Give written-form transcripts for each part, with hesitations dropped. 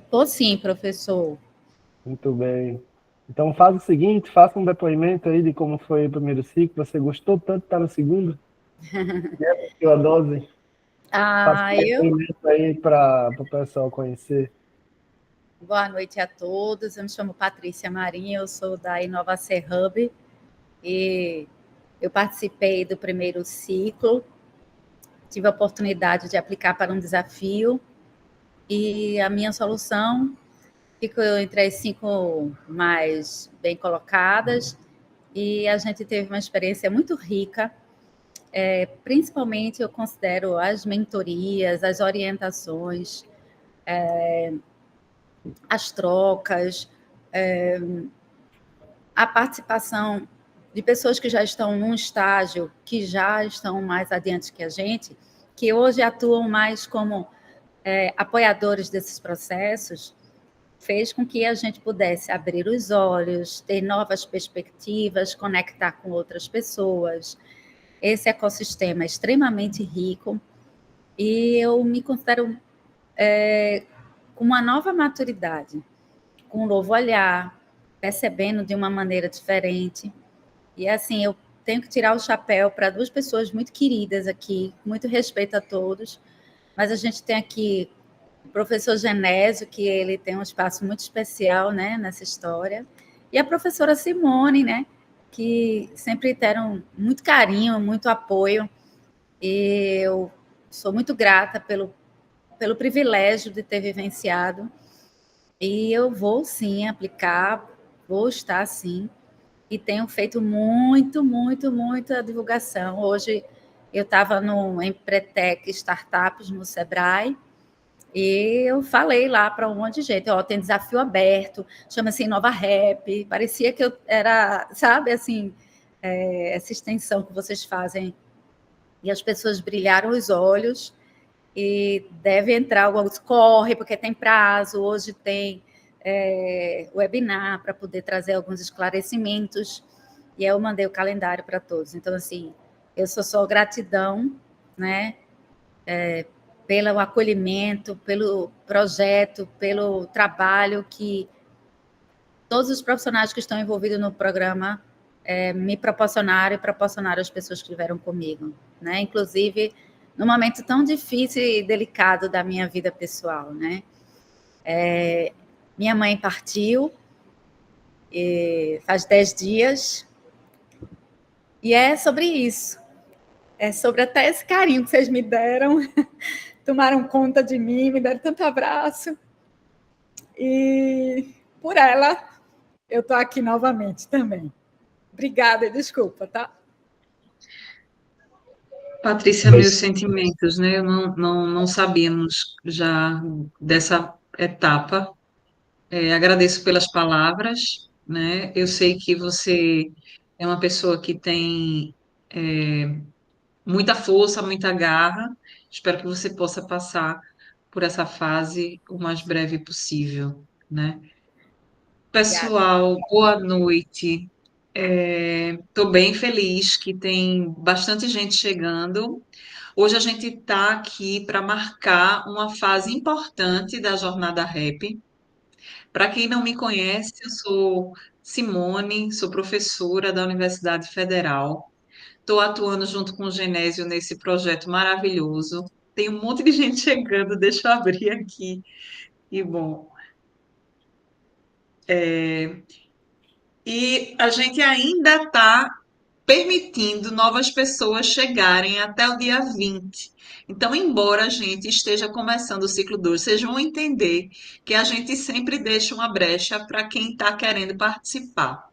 Tô sim, professor. Muito bem. Então faz o seguinte, faça um depoimento aí de como foi o primeiro ciclo. Você gostou tanto de estar no segundo? E repetiu a dose? Faça Ah, um eu. depoimento aí para o pessoal conhecer. Boa noite a todos. Eu me chamo Patrícia Marinho, eu sou da Inovacer Hub e eu participei do primeiro ciclo. Tive a oportunidade de aplicar para um desafio e a minha solução ficou entre as 5 mais bem colocadas e a gente teve uma experiência muito rica. Principalmente eu considero as mentorias, as orientações, as trocas, a participação de pessoas que já estão num estágio, que já estão mais adiante que a gente, que hoje atuam mais como apoiadores desses processos, fez com que a gente pudesse abrir os olhos, ter novas perspectivas, conectar com outras pessoas. Esse ecossistema é extremamente rico e eu me considero com uma nova maturidade, com um novo olhar, percebendo de uma maneira diferente. E assim, eu tenho que tirar o chapéu para duas pessoas muito queridas aqui, muito respeito a todos, mas a gente tem aqui o professor Genésio, que ele tem um espaço muito especial, né, nessa história, e a professora Simone, né, que sempre deram muito carinho, muito apoio, e eu sou muito grata pelo privilégio de ter vivenciado, e eu vou sim aplicar, vou estar sim, e tenho feito muita divulgação. Hoje eu estava no Empretec Startups no Sebrae e eu falei lá para um monte de gente, ó, tem desafio aberto, chama-se Nova Rap, parecia que eu era, sabe, assim, essa extensão que vocês fazem e as pessoas brilharam os olhos e deve entrar alguns, corre, porque tem prazo, hoje tem webinar para poder trazer alguns esclarecimentos, e eu mandei o calendário para todos. Então, assim, eu só gratidão, né, pelo acolhimento, pelo projeto, pelo trabalho que todos os profissionais que estão envolvidos no programa me proporcionaram e proporcionaram às pessoas que estiveram comigo, né? Inclusive, num momento tão difícil e delicado da minha vida pessoal, né? Minha mãe partiu faz 10 dias e é sobre isso. É sobre até esse carinho que vocês me deram, tomaram conta de mim, me deram tanto abraço. E por ela, eu estou aqui novamente também. Obrigada e desculpa, tá? Patrícia, meus sentimentos, né? Eu não sabíamos já dessa etapa. Agradeço pelas palavras, né? Eu sei que você é uma pessoa que tem muita força, muita garra. Espero que você possa passar por essa fase o mais breve possível, né? Obrigada. Pessoal, boa noite. Estou bem feliz que tem bastante gente chegando. Hoje a gente está aqui para marcar uma fase importante da jornada RAP. Para quem não me conhece, eu sou Simone, sou professora da Universidade Federal. Estou atuando junto com o Genésio nesse projeto maravilhoso. Tem um monte de gente chegando, deixa eu abrir aqui. E bom, e a gente ainda está permitindo novas pessoas chegarem até o dia 20. Então, embora a gente esteja começando o ciclo 2, vocês vão entender que a gente sempre deixa uma brecha para quem está querendo participar.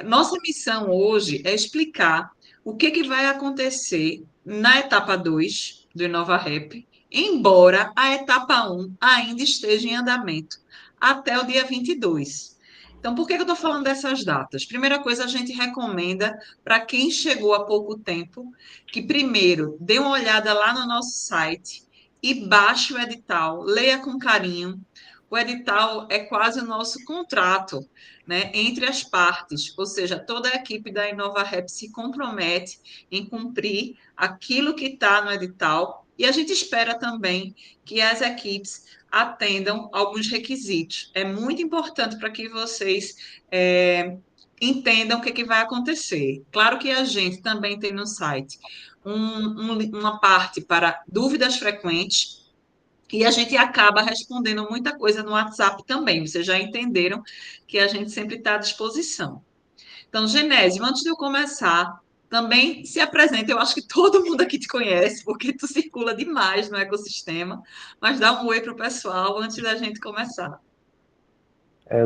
Nossa missão hoje é explicar o que vai acontecer na etapa 2 do Inova Rap, embora a etapa 1 ainda esteja em andamento, até o dia 22. Então, por que eu estou falando dessas datas? Primeira coisa, a gente recomenda para quem chegou há pouco tempo que primeiro dê uma olhada lá no nosso site e baixe o edital, leia com carinho. O edital é quase o nosso contrato, né, entre as partes, ou seja, toda a equipe da InovaRep se compromete em cumprir aquilo que está no edital e a gente espera também que as equipes atendam alguns requisitos. É muito importante para que vocês entendam o que vai acontecer. Claro que a gente também tem no site uma parte para dúvidas frequentes, e a gente acaba respondendo muita coisa no WhatsApp também. Vocês já entenderam que a gente sempre está à disposição. Então, Genésio, antes de eu começar, também se apresenta. Eu acho que todo mundo aqui te conhece, porque tu circula demais no ecossistema. Mas dá um oi para o pessoal antes da gente começar.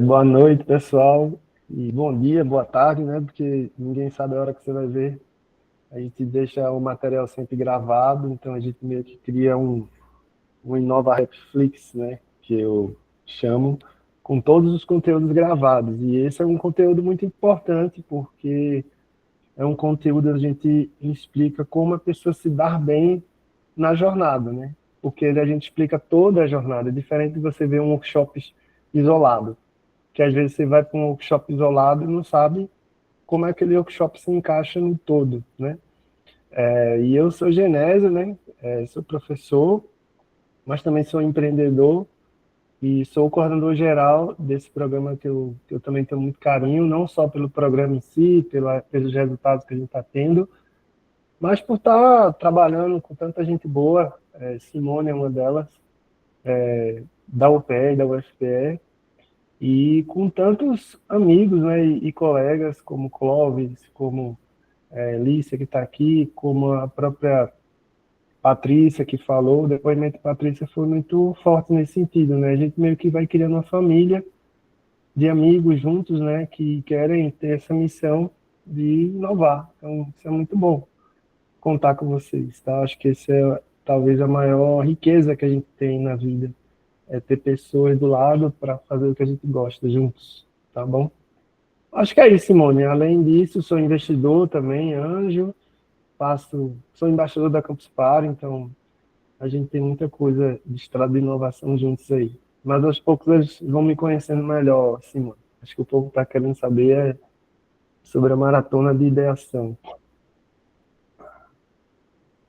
Boa noite, pessoal. E bom dia, boa tarde, né? Porque ninguém sabe a hora que você vai ver. A gente deixa o material sempre gravado, então a gente meio que cria um Inova Netflix, né? Que eu chamo, com todos os conteúdos gravados. E esse é um conteúdo muito importante, porque é um conteúdo que a gente explica como a pessoa se dar bem na jornada, né? Porque a gente explica toda a jornada, é diferente de você ver um workshop isolado, que às vezes você vai para um workshop isolado e não sabe como é que aquele workshop se encaixa no todo, né? E eu sou Genésio, né? Sou professor, mas também sou empreendedor e sou o coordenador geral desse programa que eu também tenho muito carinho, não só pelo programa em si, pelos resultados que a gente está tendo, mas por estar trabalhando com tanta gente boa. Simone é uma delas, da UPE e da UFPE, e com tantos amigos, né, e colegas como Clóvis, como Lícia, que está aqui, como a própria Patrícia, que falou. O depoimento de Patrícia foi muito forte nesse sentido, né? A gente meio que vai criando uma família de amigos juntos, né, que querem ter essa missão de inovar. Então, isso é muito bom, contar com vocês, tá? Acho que essa é talvez a maior riqueza que a gente tem na vida, é ter pessoas do lado para fazer o que a gente gosta juntos, tá bom? Acho que é isso, Simone. Além disso, sou investidor também, anjo, sou embaixador da Campus Party, então a gente tem muita coisa de estrada de inovação juntos aí. Mas aos poucos eles vão me conhecendo melhor, Simone. Acho que o povo está querendo saber sobre a maratona de ideação.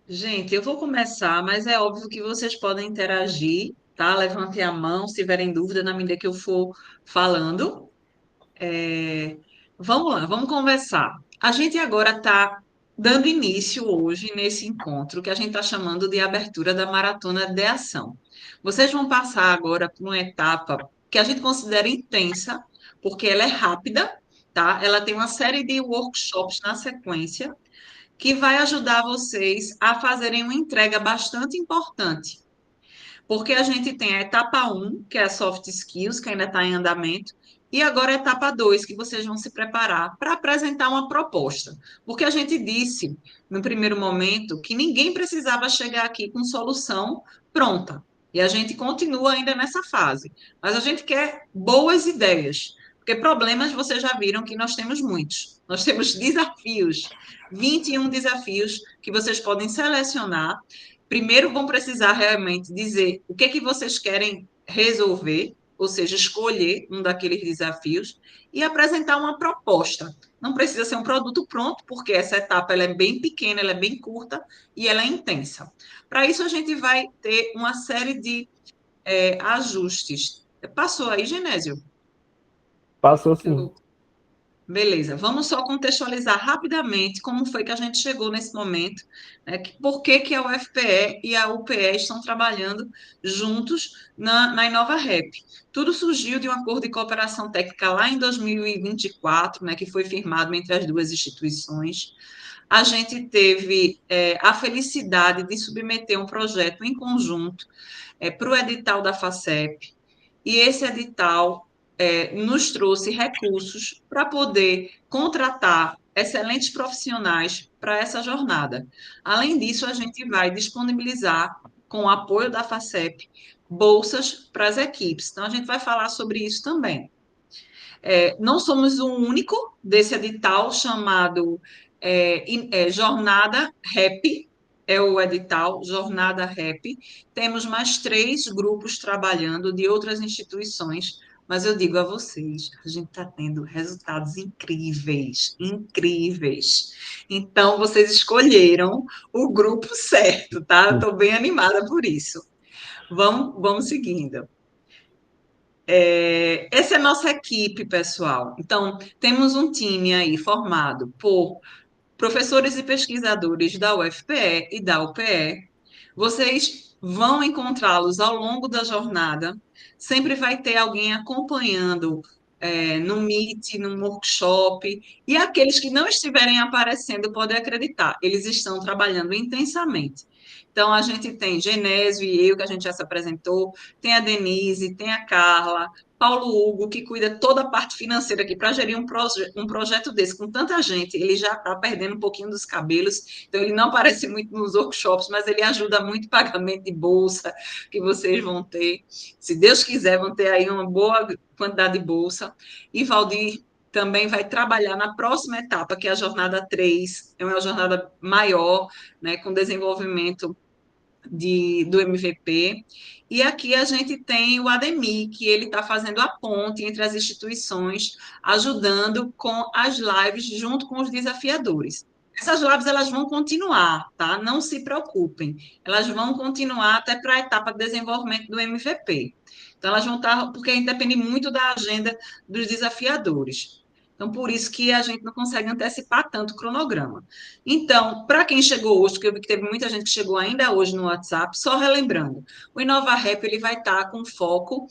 Gente, eu vou começar, mas é óbvio que vocês podem interagir, tá? Levantem a mão se tiverem dúvida na medida que eu for falando. Vamos lá, vamos conversar. A gente agora está dando início hoje nesse encontro que a gente está chamando de abertura da Maratona de Ação. Vocês vão passar agora por uma etapa que a gente considera intensa, porque ela é rápida, tá? Ela tem uma série de workshops na sequência que vai ajudar vocês a fazerem uma entrega bastante importante. Porque a gente tem a etapa 1, que é a soft skills, que ainda está em andamento, e agora a etapa 2, que vocês vão se preparar para apresentar uma proposta. Porque a gente disse, no primeiro momento, que ninguém precisava chegar aqui com solução pronta. E a gente continua ainda nessa fase. Mas a gente quer boas ideias. Porque problemas, vocês já viram que nós temos muitos. Nós temos desafios, 21 desafios que vocês podem selecionar. Primeiro vão precisar realmente dizer o que é que vocês querem resolver, ou seja, escolher um daqueles desafios e apresentar uma proposta. Não precisa ser um produto pronto, porque essa etapa ela é bem pequena, ela é bem curta e ela é intensa. Para isso, a gente vai ter uma série de ajustes. Passou aí, Genésio? Passou sim. Beleza, vamos só contextualizar rapidamente como foi que a gente chegou nesse momento, né? Por que a UFPE e a UPE estão trabalhando juntos na Inova Rap. Tudo surgiu de um acordo de cooperação técnica lá em 2024, né, que foi firmado entre as duas instituições. A gente teve a felicidade de submeter um projeto em conjunto para o edital da FACEP, e esse edital nos trouxe recursos para poder contratar excelentes profissionais para essa jornada. Além disso, a gente vai disponibilizar, com o apoio da FACEP, bolsas para as equipes. Então, a gente vai falar sobre isso também. Não somos o único desse edital chamado Jornada REP, é o edital Jornada REP. Temos mais 3 grupos trabalhando de outras instituições, mas eu digo a vocês, a gente está tendo resultados incríveis, incríveis. Então, vocês escolheram o grupo certo, tá? Estou bem animada por isso. Vamos seguindo. Essa é a nossa equipe, pessoal. Então, temos um time aí formado por professores e pesquisadores da UFPE e da UPE. Vocês vão encontrá-los ao longo da jornada. Sempre vai ter alguém acompanhando no Meet, no workshop. E aqueles que não estiverem aparecendo, podem acreditar, eles estão trabalhando intensamente. Então, a gente tem Genésio e eu, que a gente já se apresentou, tem a Denise, tem a Carla, Paulo Hugo, que cuida toda a parte financeira aqui, para gerir um projeto desse com tanta gente, ele já está perdendo um pouquinho dos cabelos, então ele não aparece muito nos workshops, mas ele ajuda muito o pagamento de bolsa que vocês vão ter. Se Deus quiser, vão ter aí uma boa quantidade de bolsa. E Valdir também vai trabalhar na próxima etapa, que é a jornada 3, é uma jornada maior, né, com desenvolvimento do MVP. E aqui a gente tem o Ademir, que ele está fazendo a ponte entre as instituições, ajudando com as lives junto com os desafiadores. Essas lives elas vão continuar, tá? Não se preocupem. Elas vão continuar até para a etapa de desenvolvimento do MVP. Então, elas vão estar, porque a gente depende muito da agenda dos desafiadores. Então, por isso que a gente não consegue antecipar tanto o cronograma. Então, para quem chegou hoje, porque eu vi que teve muita gente que chegou ainda hoje no WhatsApp, só relembrando, o Inova Rap ele vai estar com foco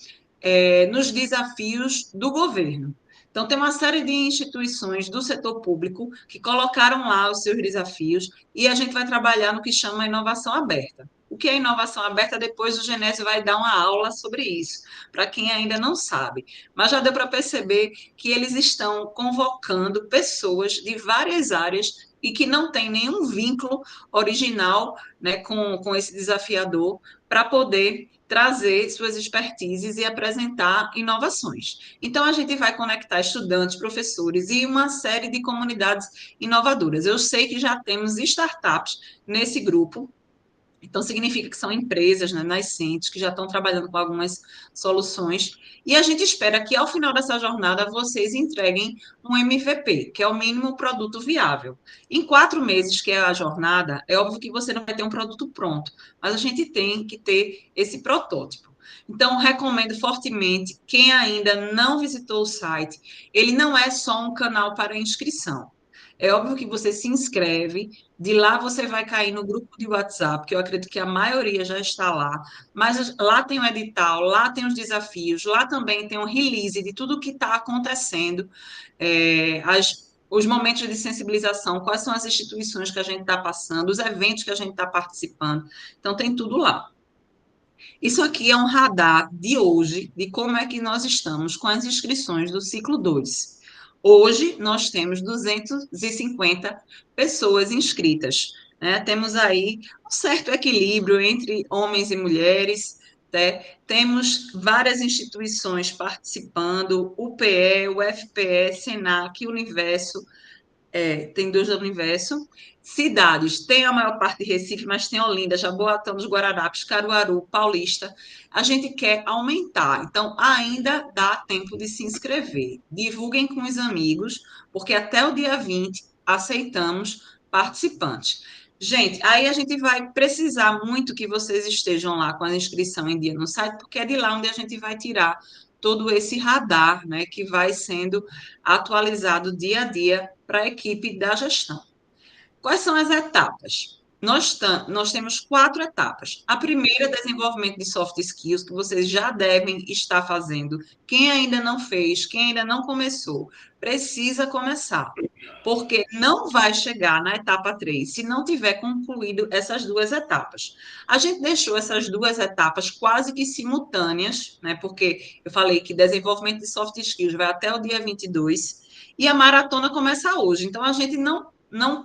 nos desafios do governo. Então, tem uma série de instituições do setor público que colocaram lá os seus desafios e a gente vai trabalhar no que chama inovação aberta. O que é inovação aberta? Depois o Genésio vai dar uma aula sobre isso, para quem ainda não sabe. Mas já deu para perceber que eles estão convocando pessoas de várias áreas e que não tem nenhum vínculo original, né, com esse desafiador para poder trazer suas expertises e apresentar inovações. Então, a gente vai conectar estudantes, professores e uma série de comunidades inovadoras. Eu sei que já temos startups nesse grupo, então, significa que são empresas, né, nascentes, que já estão trabalhando com algumas soluções. E a gente espera que, ao final dessa jornada, vocês entreguem um MVP, que é o mínimo produto viável. Em 4 meses, que é a jornada, é óbvio que você não vai ter um produto pronto, mas a gente tem que ter esse protótipo. Então, recomendo fortemente, quem ainda não visitou o site, ele não é só um canal para inscrição. É óbvio que você se inscreve, de lá você vai cair no grupo de WhatsApp, que eu acredito que a maioria já está lá, mas lá tem o edital, lá tem os desafios, lá também tem um release de tudo que está acontecendo, os momentos de sensibilização, quais são as instituições que a gente está passando, os eventos que a gente está participando. Então, tem tudo lá. Isso aqui é um radar de hoje, de como é que nós estamos com as inscrições do ciclo 2. Hoje, nós temos 250 pessoas inscritas. Né? Temos aí um certo equilíbrio entre homens e mulheres. Né? Temos várias instituições participando, UPE, UFPE, SENAC, Universo, tem 2 do Universo. Cidades, tem a maior parte de Recife, mas tem Olinda, Jaboatão dos Guararapes, Caruaru, Paulista. A gente quer aumentar, então ainda dá tempo de se inscrever. Divulguem com os amigos, porque até o dia 20 aceitamos participantes. Gente, aí a gente vai precisar muito que vocês estejam lá com a inscrição em dia no site, porque é de lá onde a gente vai tirar todo esse radar, né, que vai sendo atualizado dia a dia para a equipe da gestão. Quais são as etapas? Nós temos 4 etapas. A primeira é desenvolvimento de soft skills, que vocês já devem estar fazendo. Quem ainda não fez, quem ainda não começou, precisa começar, porque não vai chegar na etapa 3 se não tiver concluído essas 2 etapas. A gente deixou essas 2 etapas quase que simultâneas, né? Porque eu falei que desenvolvimento de soft skills vai até o dia 22 e a maratona começa hoje. Então, a gente não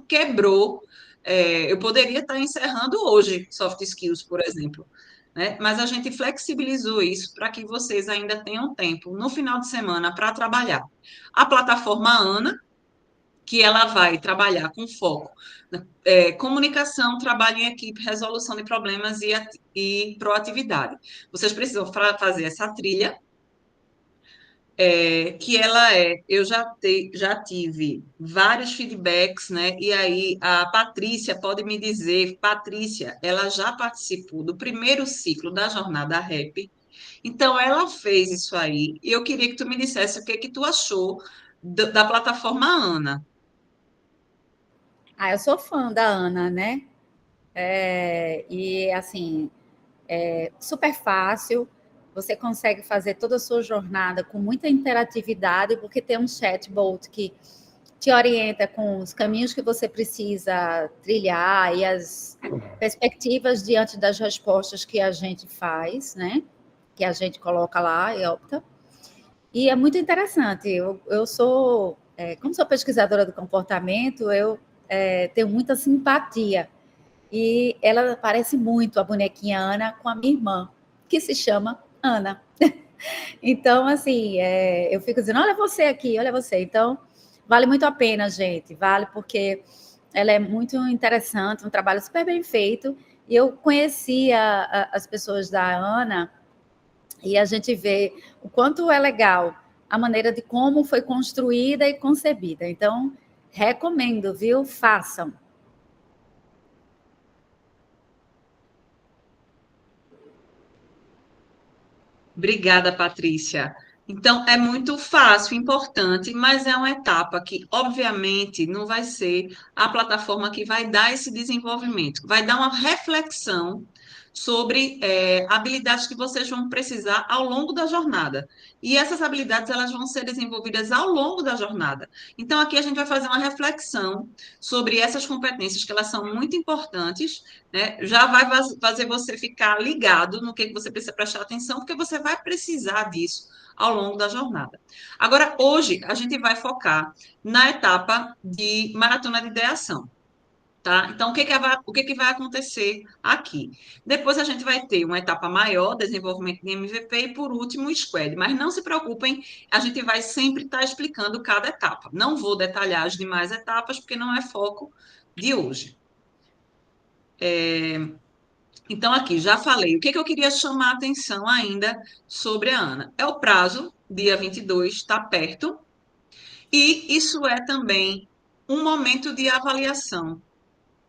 quebrou. Eu poderia estar encerrando hoje soft skills, por exemplo, né? Mas a gente flexibilizou isso para que vocês ainda tenham tempo no final de semana para trabalhar. A plataforma ANA, que ela vai trabalhar com foco comunicação, trabalho em equipe, resolução de problemas e proatividade. Vocês precisam fazer essa trilha que eu já tive vários feedbacks, né? E aí a Patrícia pode me dizer, Patrícia, ela já participou do primeiro ciclo da jornada RAP, então ela fez isso aí, e eu queria que tu me dissesse o que que tu achou da plataforma Ana. Ah, eu sou fã da Ana, né? E assim, super fácil. Você consegue fazer toda a sua jornada com muita interatividade, porque tem um chatbot que te orienta com os caminhos que você precisa trilhar e as perspectivas diante das respostas que a gente faz, né? Que a gente coloca lá e opta. E é muito interessante. Eu sou, como sou pesquisadora do comportamento, eu tenho muita simpatia. E ela parece muito a bonequinha Ana com a minha irmã, que se chama Ana. Então, assim, eu fico dizendo, olha você aqui, olha você. Então, vale muito a pena, gente. Vale porque ela é muito interessante, um trabalho super bem feito. E eu conhecia as pessoas da Ana e a gente vê o quanto é legal a maneira de como foi construída e concebida. Então, recomendo, viu? Façam. Obrigada, Patrícia. Então, é muito fácil, importante, mas é uma etapa que, obviamente, não vai ser a plataforma que vai dar esse desenvolvimento, vai dar uma reflexão sobre habilidades que vocês vão precisar ao longo da jornada. E essas habilidades elas vão ser desenvolvidas ao longo da jornada. Então, aqui a gente vai fazer uma reflexão sobre essas competências que elas são muito importantes, né? Já vai fazer você ficar ligado no que você precisa prestar atenção, porque você vai precisar disso ao longo da jornada. Agora, hoje, a gente vai focar na etapa de maratona de ideação. Tá? Então, o que vai acontecer aqui? Depois a gente vai ter uma etapa maior, desenvolvimento de MVP, e por último, o squad. Mas não se preocupem, a gente vai sempre estar explicando cada etapa. Não vou detalhar as demais etapas, porque não é foco de hoje. Então, aqui, já falei. O que eu queria chamar a atenção ainda sobre a Ana? É o prazo, dia 22, está perto, e isso é também um momento de avaliação,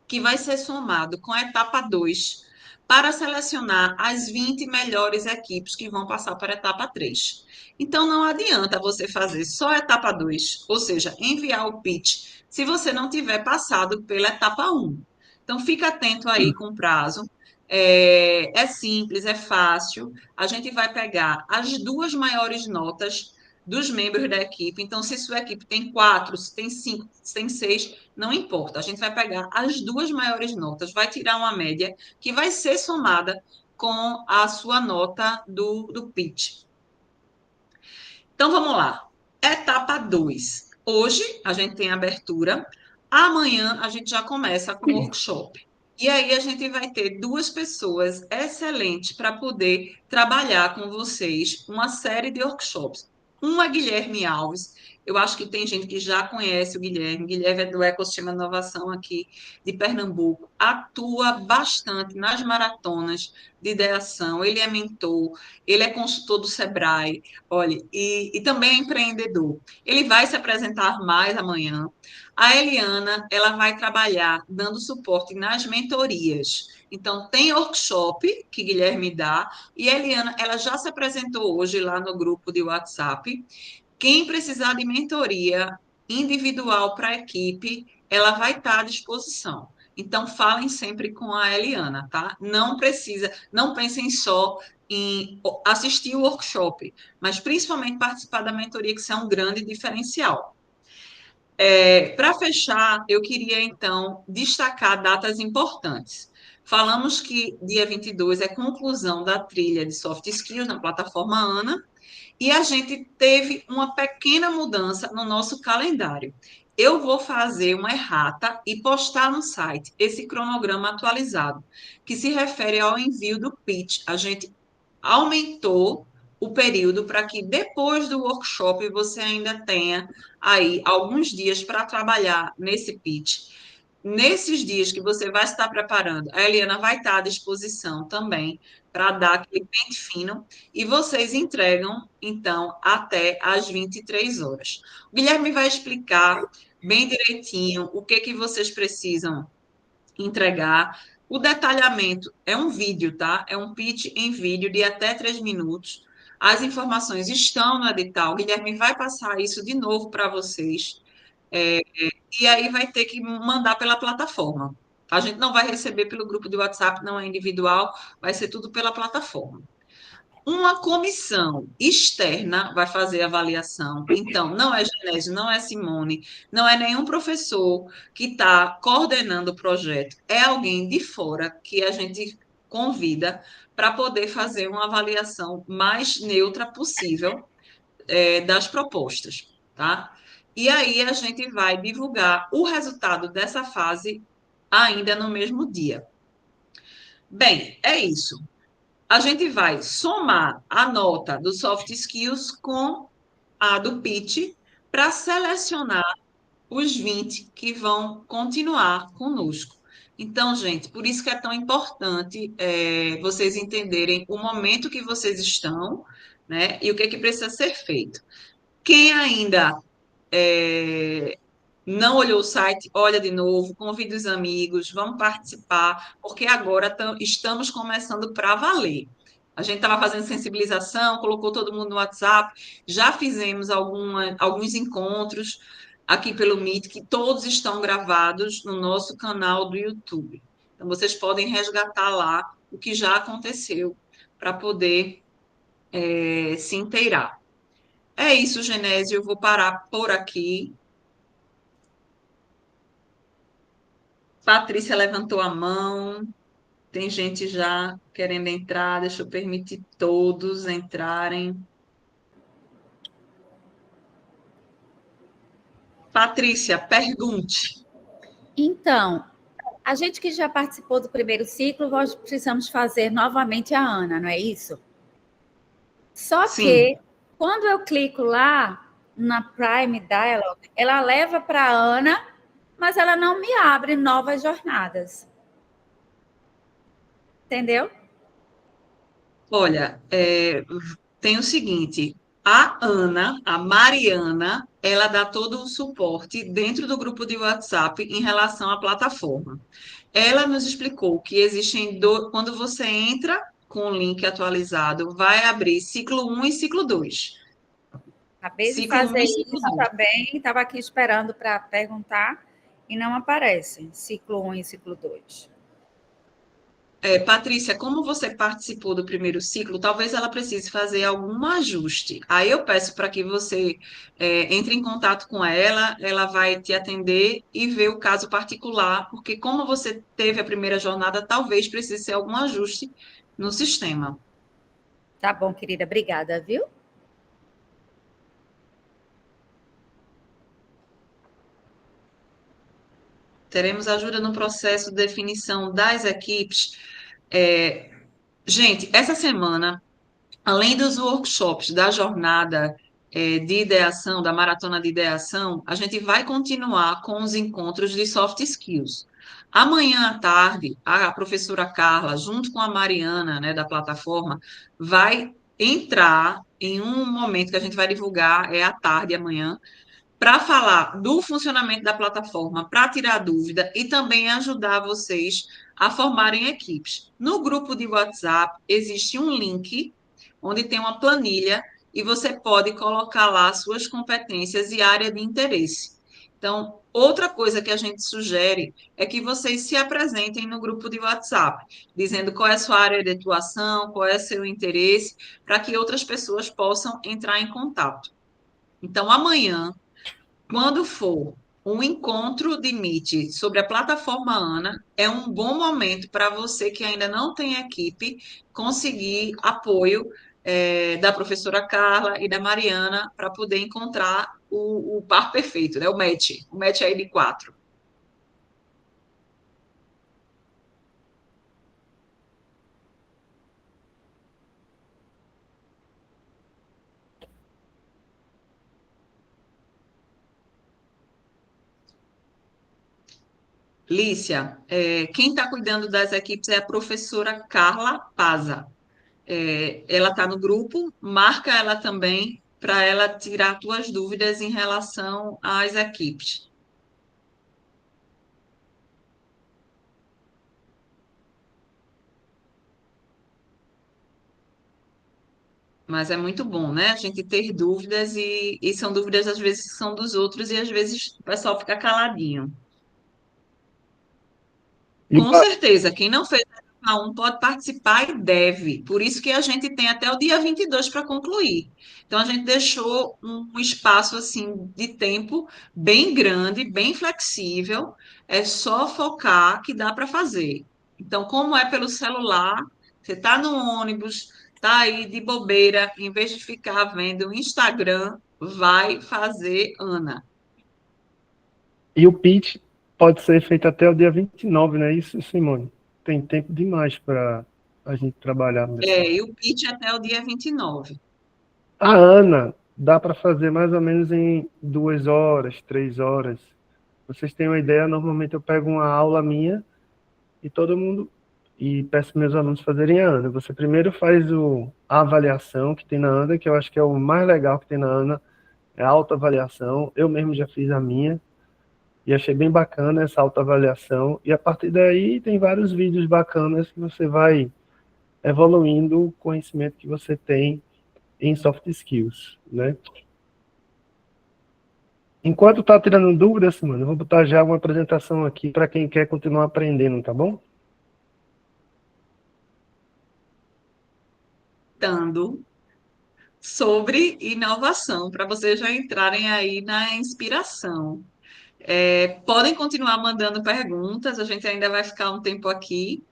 que vai ser somado com a etapa 2 para selecionar as 20 melhores equipes que vão passar para a etapa 3. Então, não adianta você fazer só a etapa 2, ou seja, enviar o pitch, se você não tiver passado pela etapa 1. Então, fica atento aí com o prazo. É simples, é fácil. A gente vai pegar as duas maiores notas dos membros da equipe. Então, se sua equipe tem 4, se tem 5, se tem 6, não importa. A gente vai pegar as duas maiores notas, vai tirar uma média que vai ser somada com a sua nota do pitch. Então, vamos lá. Etapa 2. Hoje, a gente tem abertura. Amanhã, a gente já começa com o workshop. E aí, a gente vai ter duas pessoas excelentes para poder trabalhar com vocês uma série de workshops. Um é Guilherme Alves. Eu acho que tem gente que já conhece o Guilherme. Guilherme é do Ecossistema Inovação aqui de Pernambuco. Atua bastante nas maratonas de ideação. Ele é mentor, ele é consultor do Sebrae. Olha, e também é empreendedor. Ele vai se apresentar mais amanhã. A Eliana, ela vai trabalhar dando suporte nas mentorias. Então, tem workshop que Guilherme dá, e a Eliana, ela já se apresentou hoje lá no grupo de WhatsApp. Quem precisar de mentoria individual para a equipe, ela vai estar à disposição. Então, falem sempre com a Eliana, tá? Não precisa, não pensem só em assistir o workshop, mas principalmente participar da mentoria, que isso é um grande diferencial. Para fechar, eu queria, então, destacar datas importantes. Falamos que dia 22 é conclusão da trilha de soft skills na plataforma ANA, e a gente teve uma pequena mudança no nosso calendário. Eu vou fazer uma errata e postar no site esse cronograma atualizado, que se refere ao envio do pitch. A gente aumentou o período para que depois do workshop você ainda tenha aí alguns dias para trabalhar nesse pitch. nesses dias que você vai estar preparando, a Eliana vai estar à disposição também para dar aquele pente fino e vocês entregam, então, até às 23 horas. O Guilherme vai explicar bem direitinho o que que vocês precisam entregar. O detalhamento é um vídeo, tá? É um pitch em vídeo de até 3 minutos. As informações estão no edital. O Guilherme vai passar isso de novo para vocês. E aí vai ter que mandar pela plataforma. A gente não vai receber pelo grupo de WhatsApp, não é individual, vai ser tudo pela plataforma. Uma comissão externa vai fazer a avaliação. Então, não é Genésio, não é Simone, não é nenhum professor que está coordenando o projeto. É alguém de fora que a gente convida para poder fazer uma avaliação mais neutra possível das propostas, tá? E aí a gente vai divulgar o resultado dessa fase ainda no mesmo dia. Bem, é isso. A gente vai somar a nota do soft skills com a do pitch para selecionar os 20 que vão continuar conosco. Então, gente, por isso que é tão importante vocês entenderem o momento que vocês estão, né? E o que precisa ser feito. Quem ainda não olhou o site, olha de novo, convide os amigos, vamos participar, porque agora estamos começando para valer. A gente estava fazendo sensibilização, colocou todo mundo no WhatsApp, já fizemos alguns encontros aqui pelo Meet, que todos estão gravados no nosso canal do YouTube. Então, vocês podem resgatar lá o que já aconteceu para poder se inteirar. É isso, Genésio, eu vou parar por aqui. Patrícia levantou a mão. Tem gente já querendo entrar. Deixa eu permitir todos entrarem. Patrícia, pergunte. Então, a gente que já participou do primeiro ciclo, nós precisamos fazer novamente a Ana, não é isso? Só Sim. que, quando eu clico lá na Prime Dialog, ela leva para a Ana, mas ela não me abre novas jornadas. Entendeu? Olha, tem o seguinte: a Ana, a Mariana, ela dá todo o suporte dentro do grupo de WhatsApp em relação à plataforma. Ela nos explicou que existem quando você entra com o link atualizado, vai abrir ciclo 1 e ciclo 2. Acabei de Ciclo 1 fazer e ciclo isso 2. também, estava aqui esperando para perguntar e não aparece ciclo 1 e ciclo 2. Patrícia, como você participou do primeiro ciclo, talvez ela precise fazer algum ajuste. Aí eu peço para que você entre em contato com ela, ela vai te atender e ver o caso particular, porque como você teve a primeira jornada, talvez precise ser algum ajuste no sistema. Tá bom, querida, obrigada, viu? Teremos ajuda no processo de definição das equipes. É, gente, essa semana, além dos workshops da jornada de ideação, da maratona de ideação, a gente vai continuar com os encontros de soft skills. Amanhã à tarde, a professora Carla, junto com a Mariana, né, da plataforma, vai entrar em um momento que a gente vai divulgar, é à tarde, amanhã, para falar do funcionamento da plataforma, para tirar dúvida e também ajudar vocês a formarem equipes. No grupo de WhatsApp existe um link onde tem uma planilha e você pode colocar lá suas competências e área de interesse. Então, outra coisa que a gente sugere é que vocês se apresentem no grupo de WhatsApp, dizendo qual é a sua área de atuação, qual é o seu interesse, para que outras pessoas possam entrar em contato. Então, amanhã, quando for um encontro de Meet sobre a plataforma Ana, é um bom momento para você que ainda não tem equipe conseguir apoio da professora Carla e da Mariana para poder encontrar o par perfeito, né? O match aí de 4. Lícia, quem está cuidando das equipes é a professora Carla Paza. Ela está no grupo, marca ela também para ela tirar tuas dúvidas em relação às equipes. Mas é muito bom, né? A gente ter dúvidas e são dúvidas às vezes que são dos outros e às vezes o pessoal fica caladinho. E Com certeza, quem não fez a etapa 1 pode participar e deve. Por isso que a gente tem até o dia 22 para concluir. Então, a gente deixou um espaço assim de tempo bem grande, bem flexível. É só focar que dá para fazer. Então, como é pelo celular, você está no ônibus, está aí de bobeira, em vez de ficar vendo o Instagram, vai fazer Ana. E o pitch pode ser feito até o dia 29, não é isso, Simone? Tem tempo demais para a gente trabalhar nessa. E o pitch até o dia 29. A Ana, dá para fazer mais ou menos em 2 horas, 3 horas. Vocês têm uma ideia? Normalmente eu pego uma aula minha e todo mundo e peço meus alunos fazerem a Ana. Você primeiro faz a avaliação que tem na Ana, que eu acho que é o mais legal que tem na Ana, é a autoavaliação. Eu mesmo já fiz a minha e achei bem bacana essa autoavaliação. E a partir daí tem vários vídeos bacanas que você vai evoluindo o conhecimento que você tem em soft skills, né? Enquanto tá tirando dúvidas, mano, eu vou botar já uma apresentação aqui para quem quer continuar aprendendo, tá bom? Dando sobre inovação, para vocês já entrarem aí na inspiração. Podem continuar mandando perguntas, a gente ainda vai ficar um tempo aqui.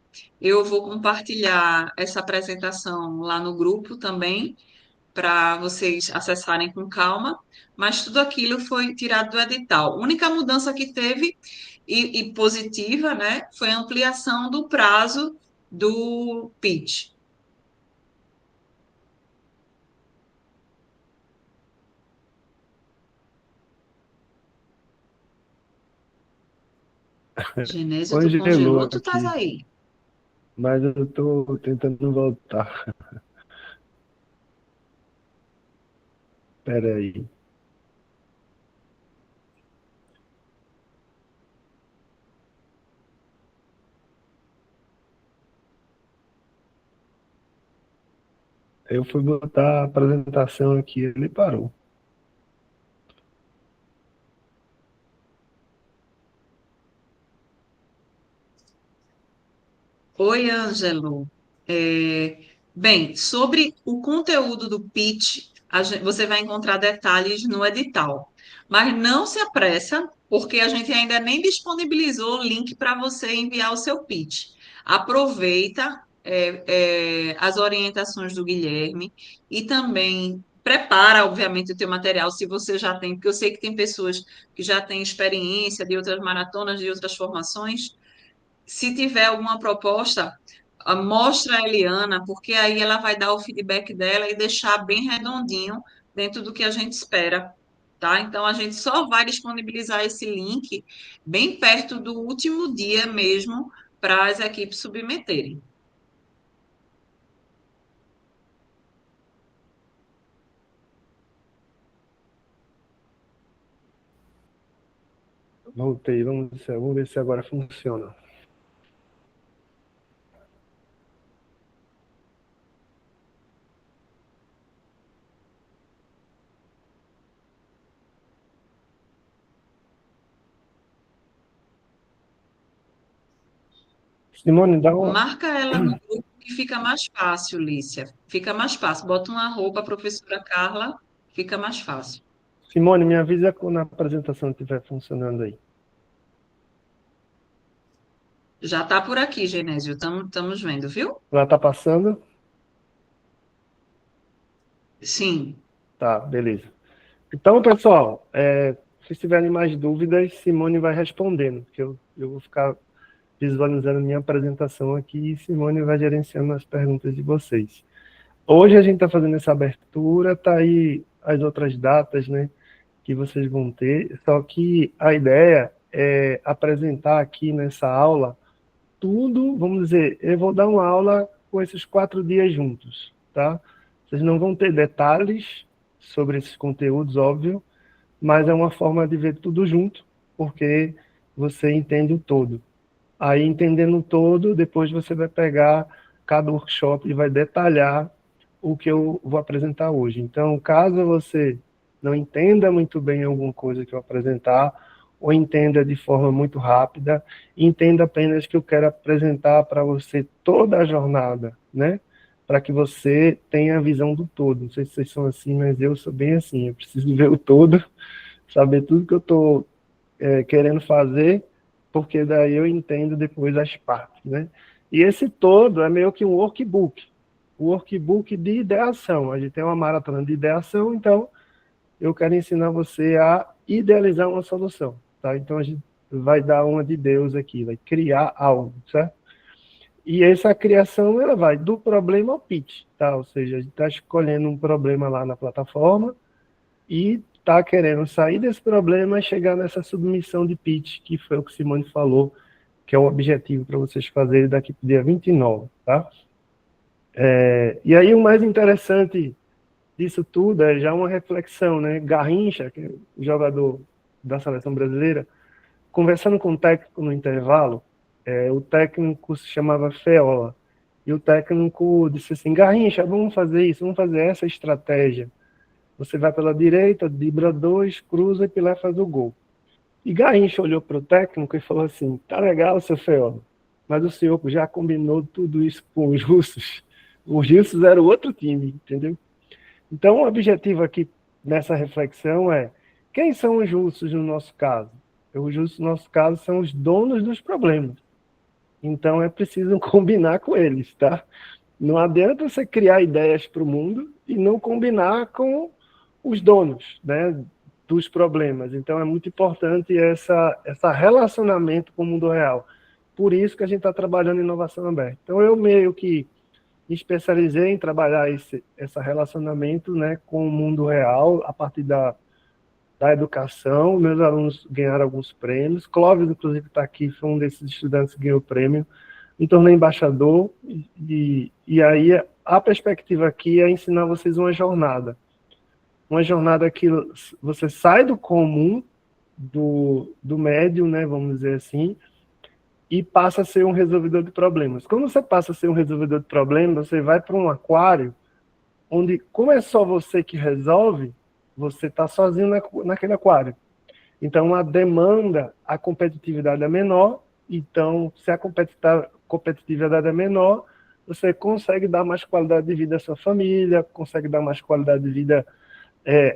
Eu vou compartilhar essa apresentação lá no grupo também, para vocês acessarem com calma, mas tudo aquilo foi tirado do edital. A única mudança que teve, e positiva, né, foi a ampliação do prazo do pitch. Genésio, tu Congelou congelou, tu estás aqui, aí? mas eu tô tentando voltar. Espera aí. Eu fui botar a apresentação aqui, ele parou. Oi, Ângelo. Bem, sobre o conteúdo do pitch, você vai encontrar detalhes no edital. Mas não se apressa, porque a gente ainda nem disponibilizou o link para você enviar o seu pitch. Aproveita, as orientações do Guilherme e também prepara, obviamente, o teu material, se você já tem, porque eu sei que tem pessoas que já têm experiência de outras maratonas, de outras formações. Se tiver alguma proposta, mostra a Eliana, porque aí ela vai dar o feedback dela e deixar bem redondinho dentro do que a gente espera, tá? Então a gente só vai disponibilizar esse link bem perto do último dia mesmo para as equipes submeterem. Voltei, vamos ver se agora funciona. Simone, dá uma. Marca ela no grupo que fica mais fácil, Lícia. Fica mais fácil. Bota uma roupa, professora Carla, fica mais fácil. Simone, me avisa quando a apresentação estiver funcionando aí. Já está por aqui, Genésio. Estamos vendo, viu? Ela tá passando? Sim. Tá, beleza. Então, pessoal, se tiverem mais dúvidas, Simone vai respondendo, porque eu vou ficar visualizando minha apresentação aqui e Simone vai gerenciando as perguntas de vocês. Hoje a gente está fazendo essa abertura, tá aí as outras datas, né, que vocês vão ter, só que a ideia apresentar aqui nessa aula tudo, vamos dizer, eu vou dar uma aula com esses 4 dias juntos, tá? Vocês não vão ter detalhes sobre esses conteúdos, óbvio, mas é uma forma de ver tudo junto, porque você entende o todo. Aí, entendendo o todo, depois você vai pegar cada workshop e vai detalhar o que eu vou apresentar hoje. Então, caso você não entenda muito bem alguma coisa que eu apresentar, ou entenda de forma muito rápida, entenda apenas que eu quero apresentar para você toda a jornada, né? Para que você tenha a visão do todo. Não sei se vocês são assim, mas eu sou bem assim. Eu preciso ver o todo, saber tudo que eu estou querendo fazer, porque daí eu entendo depois as partes, né? E esse todo é meio que um workbook de ideação. A gente tem uma maratona de ideação, então eu quero ensinar você a idealizar uma solução, tá? Então a gente vai dar uma de Deus aqui, vai criar algo, certo? E essa criação, ela vai do problema ao pitch, tá? Ou seja, a gente está escolhendo um problema lá na plataforma e está querendo sair desse problema e chegar nessa submissão de pitch, que foi o que Simone falou, que é o objetivo para vocês fazerem daqui para o dia 29, tá? E aí o mais interessante disso tudo é já uma reflexão, né? Garrincha, que é o jogador da seleção brasileira, conversando com o técnico no intervalo, o técnico se chamava Feola, e o técnico disse assim: Garrincha, vamos fazer isso, vamos fazer essa estratégia. Você vai pela direita, dribla 2, cruza e Pelé faz o gol. E Garrincha olhou para o técnico e falou assim: tá legal, seu Feola, mas o senhor já combinou tudo isso com os russos. Os russos eram outro time, entendeu? Então, o objetivo aqui nessa reflexão é: quem são os russos no nosso caso? Os russos no nosso caso são os donos dos problemas. Então, é preciso combinar com eles, tá? Não adianta você criar ideias para o mundo e não combinar com os donos, né, dos problemas. Então, é muito importante essa relacionamento com o mundo real. Por isso que a gente está trabalhando em inovação aberta. Então, eu meio que me especializei em trabalhar esse relacionamento, né, com o mundo real, a partir da educação. Meus alunos ganharam alguns prêmios. Clóvis, inclusive, está aqui, foi um desses estudantes que ganhou o prêmio. Me tornei embaixador, e aí a perspectiva aqui é ensinar vocês uma jornada que você sai do comum, do médio, né, vamos dizer assim, e passa a ser um resolvedor de problemas. Quando você passa a ser um resolvedor de problemas, você vai para um aquário, onde, como é só você que resolve, você está sozinho naquele aquário. Então, a demanda, a competitividade é menor. Então, se a competitividade é menor, você consegue dar mais qualidade de vida à sua família, consegue dar mais qualidade de vida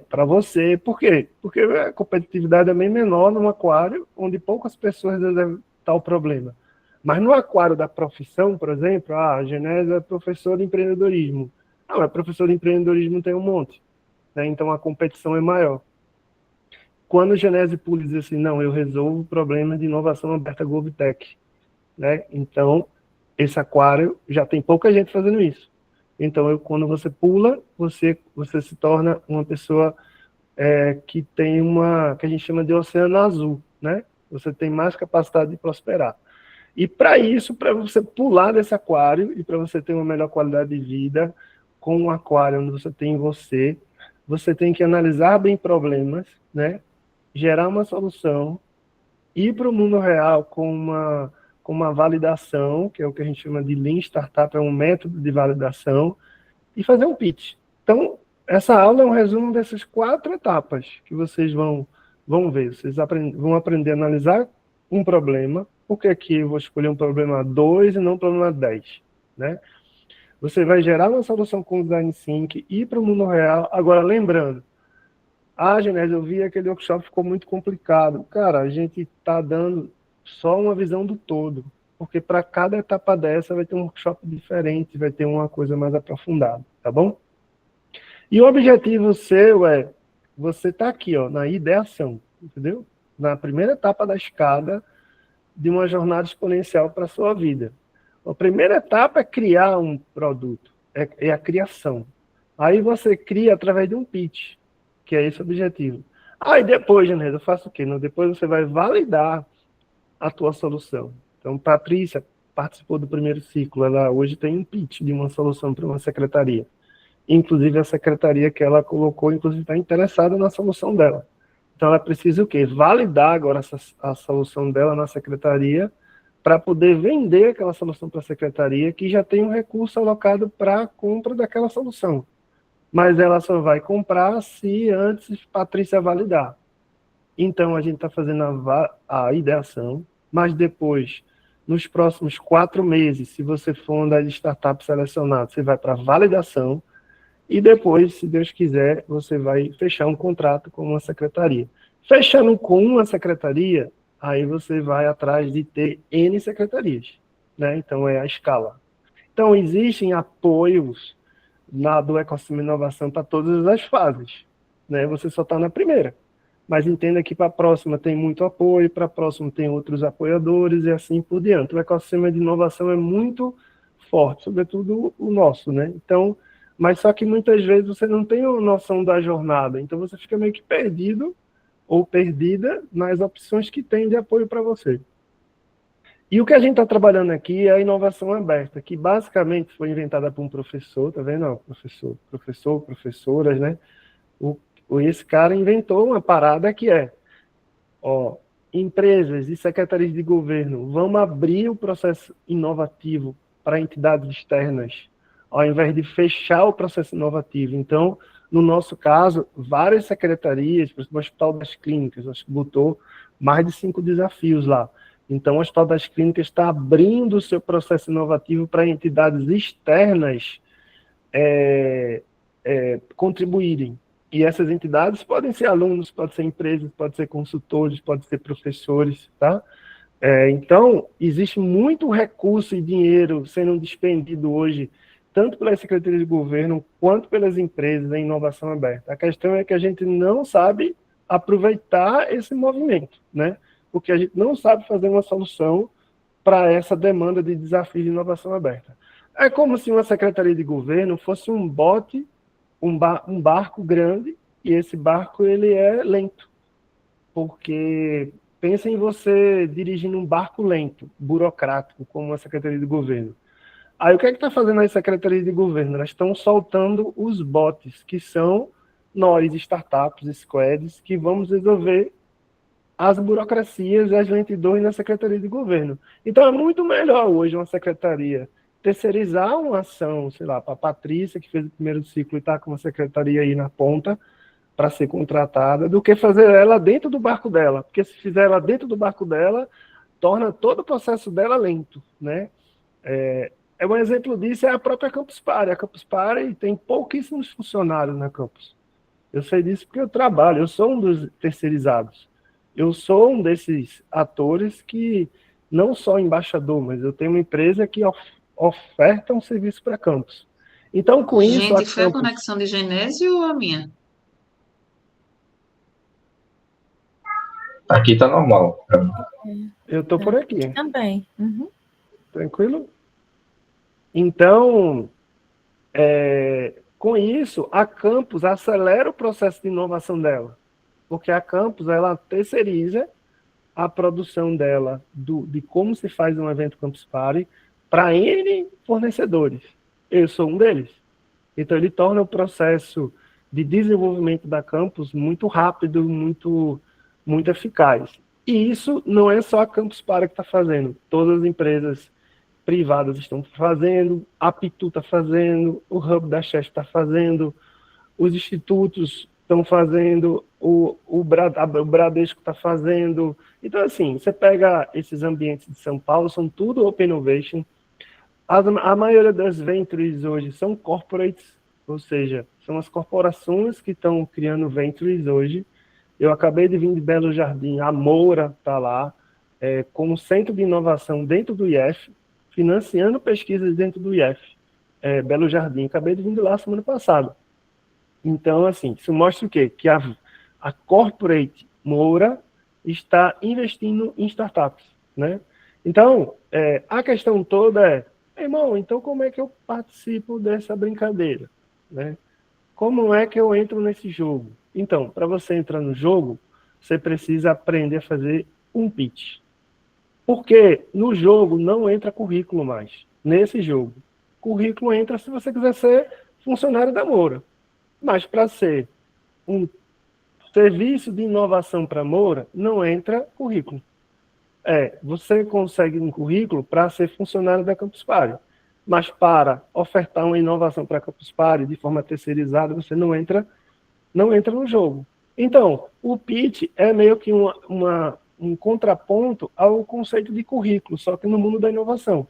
para você. Por quê? Porque a competitividade é bem menor num aquário onde poucas pessoas devem estar o problema. Mas no aquário da profissão, por exemplo, a Genésio é professor de empreendedorismo. Não, é professor de empreendedorismo, tem um monte, né? Então a competição é maior. Quando o Genésio pula e diz assim: não, eu resolvo o problema de inovação aberta GovTech, né? Então, esse aquário já tem pouca gente fazendo isso. Então, quando você pula, você se torna uma pessoa que tem que a gente chama de oceano azul, né? Você tem mais capacidade de prosperar. E para isso, para você pular desse aquário e para você ter uma melhor qualidade de vida com um aquário onde você tem você tem que analisar bem problemas, né? Gerar uma solução, ir para o mundo real com uma validação, que é o que a gente chama de Lean Startup, é um método de validação, e fazer um pitch. Então, essa aula é um resumo dessas 4 etapas que vocês vão ver. Vocês vão aprender a analisar um problema, porque aqui eu vou escolher um problema 2 e não um problema 10, né? Você vai gerar uma solução com o Design Thinking, ir para o mundo real. Agora, lembrando, Genésio, eu vi aquele workshop, ficou muito complicado. Cara, a gente está dando só uma visão do todo, porque para cada etapa dessa vai ter um workshop diferente, vai ter uma coisa mais aprofundada, tá bom? E o objetivo seu é, você tá aqui, ó, na ideação, entendeu? Na primeira etapa da escada de uma jornada exponencial para a sua vida. A primeira etapa é criar um produto, é a criação. Aí você cria através de um pitch, que é esse o objetivo. Aí depois, Genésio, eu faço o quê? Depois você vai validar a tua solução. Então, Patrícia participou do primeiro ciclo, ela hoje tem um pitch de uma solução para uma secretaria. Inclusive, a secretaria que ela colocou, inclusive, está interessada na solução dela. Então, ela precisa o quê? Validar agora a solução dela na secretaria para poder vender aquela solução para a secretaria que já tem um recurso alocado para a compra daquela solução. Mas ela só vai comprar se antes Patrícia validar. Então, a gente está fazendo a ideação, mas depois, nos próximos 4 meses, se você for uma das startups selecionadas, você vai para a validação, e depois, se Deus quiser, você vai fechar um contrato com uma secretaria. Fechando com uma secretaria, aí você vai atrás de ter N secretarias, né? Então, é a escala. Então, existem apoios do ecossistema de inovação para todas as fases, né? Você só está na primeira. Mas entenda que para a próxima tem muito apoio, para a próxima tem outros apoiadores e assim por diante. O ecossistema de inovação é muito forte, sobretudo o nosso, né? Então, mas só que muitas vezes você não tem uma noção da jornada, então você fica meio que perdido ou perdida nas opções que tem de apoio para você. E o que a gente está trabalhando aqui é a inovação aberta, que basicamente foi inventada por um professor, tá vendo? Professoras, né? Esse cara inventou uma parada que é, empresas e secretarias de governo vão abrir o processo inovativo para entidades externas, ao invés de fechar o processo inovativo. Então, no nosso caso, várias secretarias, por exemplo, o Hospital das Clínicas, acho que botou mais de 5 desafios lá. Então, o Hospital das Clínicas está abrindo o seu processo inovativo para entidades externas contribuírem. E essas entidades podem ser alunos, podem ser empresas, podem ser consultores, podem ser professores, tá? Então, existe muito recurso e dinheiro sendo despendido hoje, tanto pelas secretarias de governo, quanto pelas empresas em inovação aberta. A questão é que a gente não sabe aproveitar esse movimento, né? Porque a gente não sabe fazer uma solução para essa demanda de desafio de inovação aberta. É como se uma secretaria de governo fosse um bote, um barco grande, e esse barco ele é lento, porque pensa em você dirigindo um barco lento, burocrático, como a secretaria de governo. Aí o que é que está fazendo as secretarias de governo? Elas estão soltando os bots, que são nós, startups, squads, que vamos resolver as burocracias e as lentidões na secretaria de governo. Então é muito melhor hoje uma secretaria terceirizar uma ação, sei lá, para a Patrícia, que fez o primeiro ciclo e está com uma secretaria aí na ponta, para ser contratada, do que fazer ela dentro do barco dela. Porque se fizer ela dentro do barco dela, torna todo o processo dela lento, né? Um exemplo disso é a própria Campus Party. A Campus Party tem pouquíssimos funcionários na Campus. Eu sei disso porque eu trabalho, eu sou um dos terceirizados. Eu sou um desses atores que, não só embaixador, mas eu tenho uma empresa que oferta um serviço para Campus. Então, com isso... Gente, foi a conexão de Genésio ou a minha? Aqui tá normal. Eu estou por aqui. Também. Uhum. Tranquilo? Então, com isso, a Campus acelera o processo de inovação dela, porque a Campus ela terceiriza a produção dela de como se faz um evento Campus Party para N fornecedores. Eu sou um deles. Então, ele torna o processo de desenvolvimento da Campus muito rápido, muito eficaz. E isso não é só a Campus Party que está fazendo. Todas as empresas privadas estão fazendo, a Pitu está fazendo, o Hub da Chest está fazendo, os institutos estão fazendo, o Bradesco está fazendo. Então, assim, você pega esses ambientes de São Paulo, são tudo Open Innovation. A maioria das ventures hoje são corporates, ou seja, são as corporações que estão criando ventures hoje. Eu acabei de vir de Belo Jardim, a Moura está lá, como centro de inovação dentro do IF, financiando pesquisas dentro do IF, Belo Jardim. Acabei de vir de lá semana passada. Então, assim, isso mostra o quê? Que a corporate Moura está investindo em startups, né? Então, a questão toda irmão, então como é que eu participo dessa brincadeira, né? Como é que eu entro nesse jogo? Então, para você entrar no jogo, você precisa aprender a fazer um pitch. Porque no jogo não entra currículo mais. Nesse jogo. Currículo entra se você quiser ser funcionário da Moura. Mas para ser um serviço de inovação para Moura, não entra currículo. Você consegue um currículo para ser funcionário da Campus Party. Mas para ofertar uma inovação para a Campus Party de forma terceirizada, você não entra no jogo. Então, o pitch é meio que um contraponto ao conceito de currículo, só que no mundo da inovação.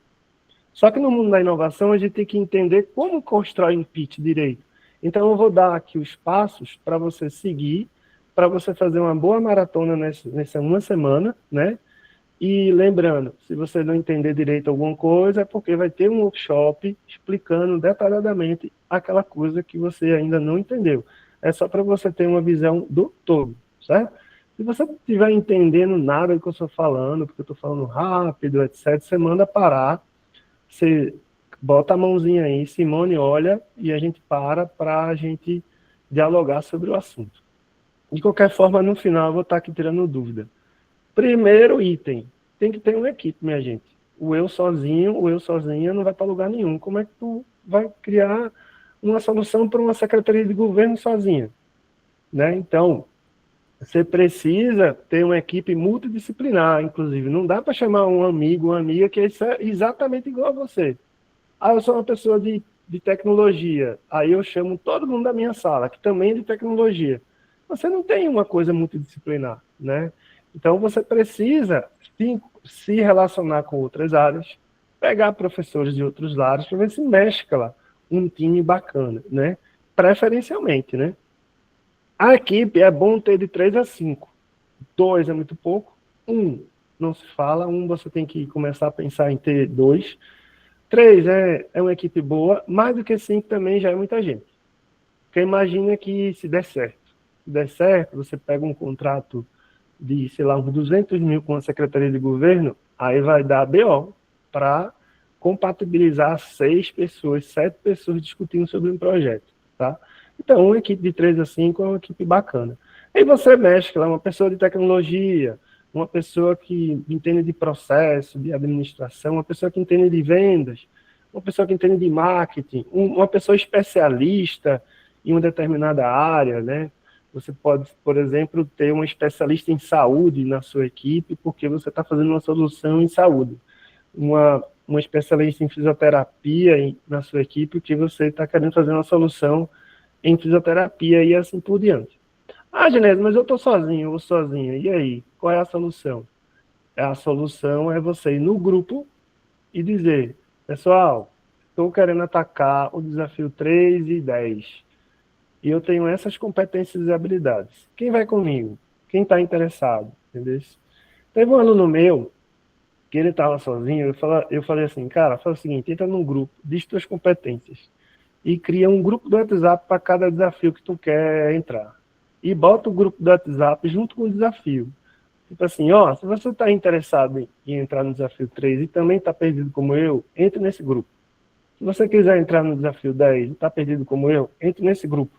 Só que no mundo da inovação, a gente tem que entender como constrói um pitch direito. Então, eu vou dar aqui os passos para você seguir, para você fazer uma boa maratona nessa uma semana, né? E lembrando, se você não entender direito alguma coisa, é porque vai ter um workshop explicando detalhadamente aquela coisa que você ainda não entendeu. É só para você ter uma visão do todo, certo? Se você não estiver entendendo nada do que eu estou falando, porque eu estou falando rápido, etc., você manda parar, você bota a mãozinha aí, Simone olha, e a gente para a gente dialogar sobre o assunto. De qualquer forma, no final, eu vou estar aqui tirando dúvida. Primeiro item, tem que ter uma equipe, minha gente. O eu sozinha não vai para lugar nenhum. Como é que tu vai criar uma solução para uma secretaria de governo sozinha? Né? Então, você precisa ter uma equipe multidisciplinar, inclusive. Não dá para chamar um amigo, uma amiga que é exatamente igual a você. Eu sou uma pessoa de tecnologia. Aí eu chamo todo mundo da minha sala, que também é de tecnologia. Você não tem uma coisa multidisciplinar, né? Então, você precisa se relacionar com outras áreas, pegar professores de outros áreas para ver se mescla um time bacana, né? Preferencialmente, né? A equipe é bom ter de 3 a 5. 2 é muito pouco. 1 não se fala. 1 você tem que começar a pensar em ter 2. 3 é uma equipe boa. Mais do que 5 também já é muita gente. Porque imagina que se der certo, você pega um contrato de, sei lá, uns 200 mil com a Secretaria de Governo, aí vai dar BO para compatibilizar 6 pessoas, 7 pessoas discutindo sobre um projeto, tá? Então, uma equipe de 3 a 5 é uma equipe bacana. Aí você mescla uma pessoa de tecnologia, uma pessoa que entende de processo, de administração, uma pessoa que entende de vendas, uma pessoa que entende de marketing, uma pessoa especialista em uma determinada área, né? Você pode, por exemplo, ter um especialista em saúde na sua equipe, porque você está fazendo uma solução em saúde. Uma especialista em fisioterapia na sua equipe, porque você está querendo fazer uma solução em fisioterapia e assim por diante. Genésio, mas eu estou sozinho ou sozinha. E aí, qual é a solução? A solução é você ir no grupo e dizer, pessoal, estou querendo atacar o desafio 3 e 10. E eu tenho essas competências e habilidades. Quem vai comigo? Quem está interessado? Entendeu? Teve um aluno meu, que ele estava sozinho, eu falei assim, cara, faz o seguinte, entra num grupo, diz tuas competências, e cria um grupo do WhatsApp para cada desafio que tu quer entrar. E bota o grupo do WhatsApp junto com o desafio. Tipo assim, se você está interessado em entrar no desafio 3 e também está perdido como eu, entre nesse grupo. Se você quiser entrar no desafio 10 e está perdido como eu, entre nesse grupo.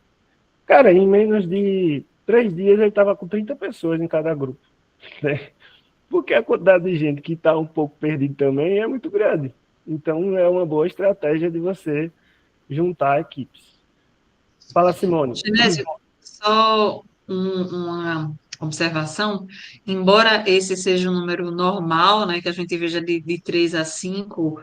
Cara, em menos de 3 dias ele estava com 30 pessoas em cada grupo, né? Porque a quantidade de gente que está um pouco perdido também é muito grande. Então, é uma boa estratégia de você juntar equipes. Fala, Simone. Genésio, só uma observação. Embora esse seja um número normal, né, que a gente veja de 3 a 5,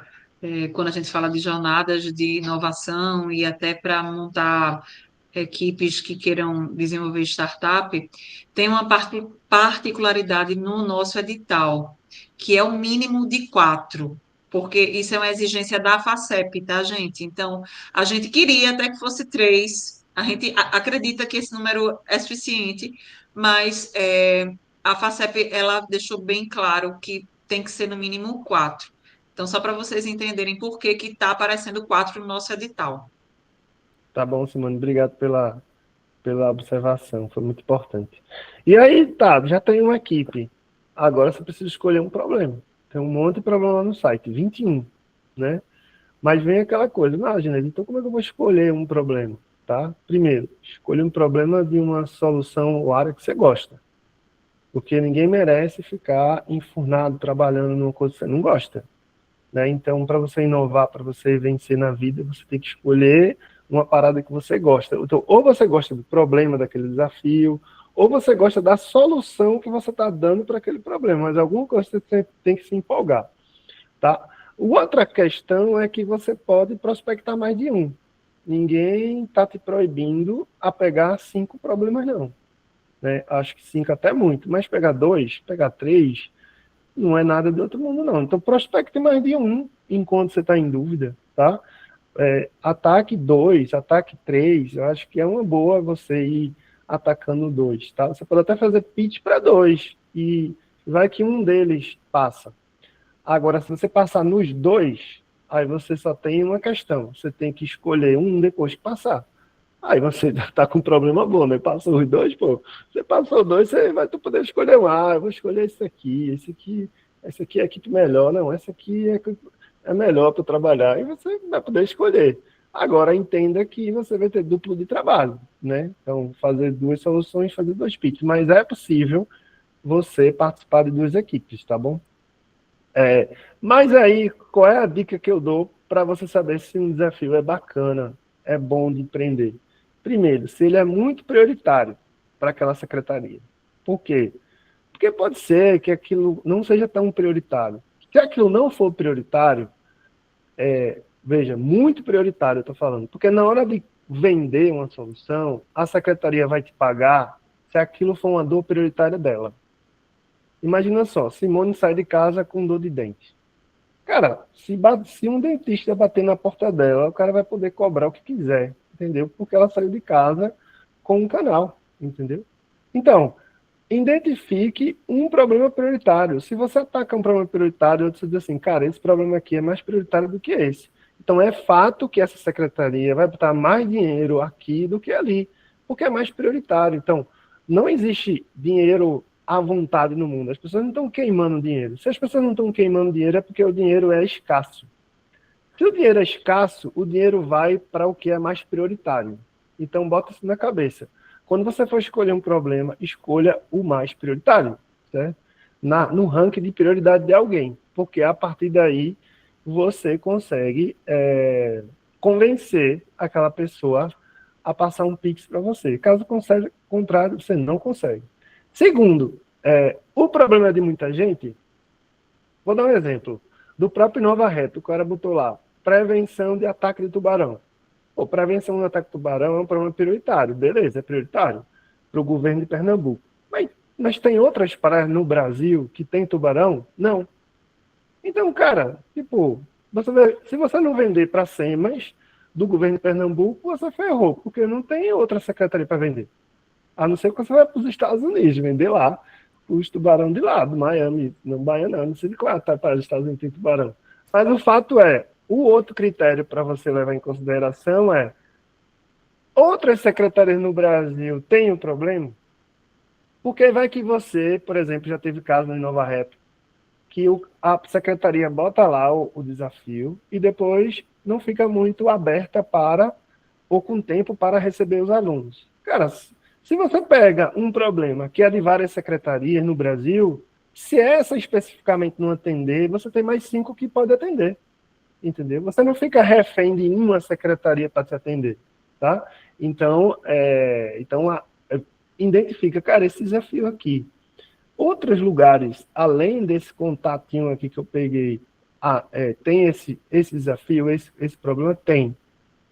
quando a gente fala de jornadas de inovação e até para montar equipes que queiram desenvolver startup, tem uma particularidade no nosso edital, que é o mínimo de 4, porque isso é uma exigência da FACEP, tá, gente? Então, a gente queria até que fosse 3, a gente acredita que esse número é suficiente, mas a FACEP, ela deixou bem claro que tem que ser no mínimo 4. Então, só para vocês entenderem por que está aparecendo 4 no nosso edital. Tá bom, Simone, obrigado pela observação, foi muito importante. E aí, tá, já tem uma equipe. Agora você precisa escolher um problema. Tem um monte de problema lá no site, 21, né? Mas vem aquela coisa, imagina, então como é que eu vou escolher um problema, tá? Primeiro, escolha um problema de uma solução ou área que você gosta. porque ninguém merece ficar enfurnado trabalhando numa coisa que você não gosta, né? Então, para você inovar, para você vencer na vida, você tem que escolher uma parada que você gosta. Então, ou você gosta do problema daquele desafio, ou você gosta da solução que você está dando para aquele problema, mas alguma coisa você tem que se empolgar, tá? Outra questão é que você pode prospectar mais de um. Ninguém está te proibindo a pegar 5 problemas, não. Né? Acho que 5 até muito, mas pegar 2, pegar 3, não é nada de outro mundo, não. Então, prospecte mais de um enquanto você está em dúvida, tá? Ataque 2, ataque 3, eu acho que é uma boa você ir atacando 2, tá? Você pode até fazer pitch para 2 e vai que um deles passa. Agora, se você passar nos 2, aí você só tem uma questão. Você tem que escolher um depois que passar. Aí você tá com um problema bom, né? Passou os 2, pô. Você passou 2, você vai poder escolher um. Eu vou escolher esse aqui é a equipe melhor. Não, essa aqui é melhor para trabalhar. E você vai poder escolher. Agora, entenda que você vai ter duplo de trabalho, né? Então, fazer 2 soluções, fazer 2 pitches. Mas é possível você participar de 2 equipes, tá bom? Mas aí, qual é a dica que eu dou para você saber se um desafio é bacana, é bom de empreender? Primeiro, se ele é muito prioritário para aquela secretaria. Por quê? Porque pode ser que aquilo não seja tão prioritário. Se aquilo não for prioritário, veja, muito prioritário eu estou falando, porque na hora de vender uma solução, a secretaria vai te pagar se aquilo for uma dor prioritária dela. Imagina só, Simone sai de casa com dor de dente. Cara, se um dentista bater na porta dela, o cara vai poder cobrar o que quiser, entendeu? Porque ela saiu de casa com um canal, entendeu? Então, identifique um problema prioritário. Se você ataca um problema prioritário, você diz assim, cara, esse problema aqui é mais prioritário do que esse. Então, é fato que essa secretaria vai botar mais dinheiro aqui do que ali, porque é mais prioritário. Então, não existe dinheiro à vontade no mundo. As pessoas não estão queimando dinheiro. Se as pessoas não estão queimando dinheiro, é porque o dinheiro é escasso. Se o dinheiro é escasso, o dinheiro vai para o que é mais prioritário. Então, bota isso na cabeça. Quando você for escolher um problema, escolha o mais prioritário, certo? No ranking de prioridade de alguém, porque a partir daí você consegue convencer aquela pessoa a passar um Pix para você. Caso contrário, você não consegue. Segundo, o problema de muita gente, vou dar um exemplo, do próprio Nova Reta, o cara botou lá, prevenção de ataque de tubarão. Pô, prevenção de ataque de tubarão é um problema prioritário, beleza, é prioritário para o governo de Pernambuco. Mas tem outras praias no Brasil que tem tubarão? Não. Então, cara, tipo, se você não vender para SEMAS do governo de Pernambuco, você ferrou, porque não tem outra secretaria para vender. A não ser que você vai para os Estados Unidos, vender lá os tubarão de lá, do Miami. Não, Miami não sei de claro, tá, para os Estados Unidos tem tubarão. Mas o fato é, o outro critério para você levar em consideração é outras secretarias no Brasil têm um problema? Porque vai que você, por exemplo, já teve caso no Nova Rep, que a secretaria bota lá o desafio e depois não fica muito aberta ou com tempo para receber os alunos. Cara, se você pega um problema que é de várias secretarias no Brasil, se essa especificamente não atender, você tem mais 5 que pode atender. Entendeu? Você não fica refém de uma secretaria para te atender. Tá? Então, identifica, cara, esse desafio aqui. Outros lugares, além desse contatinho aqui que eu peguei, tem esse desafio, esse problema? Tem.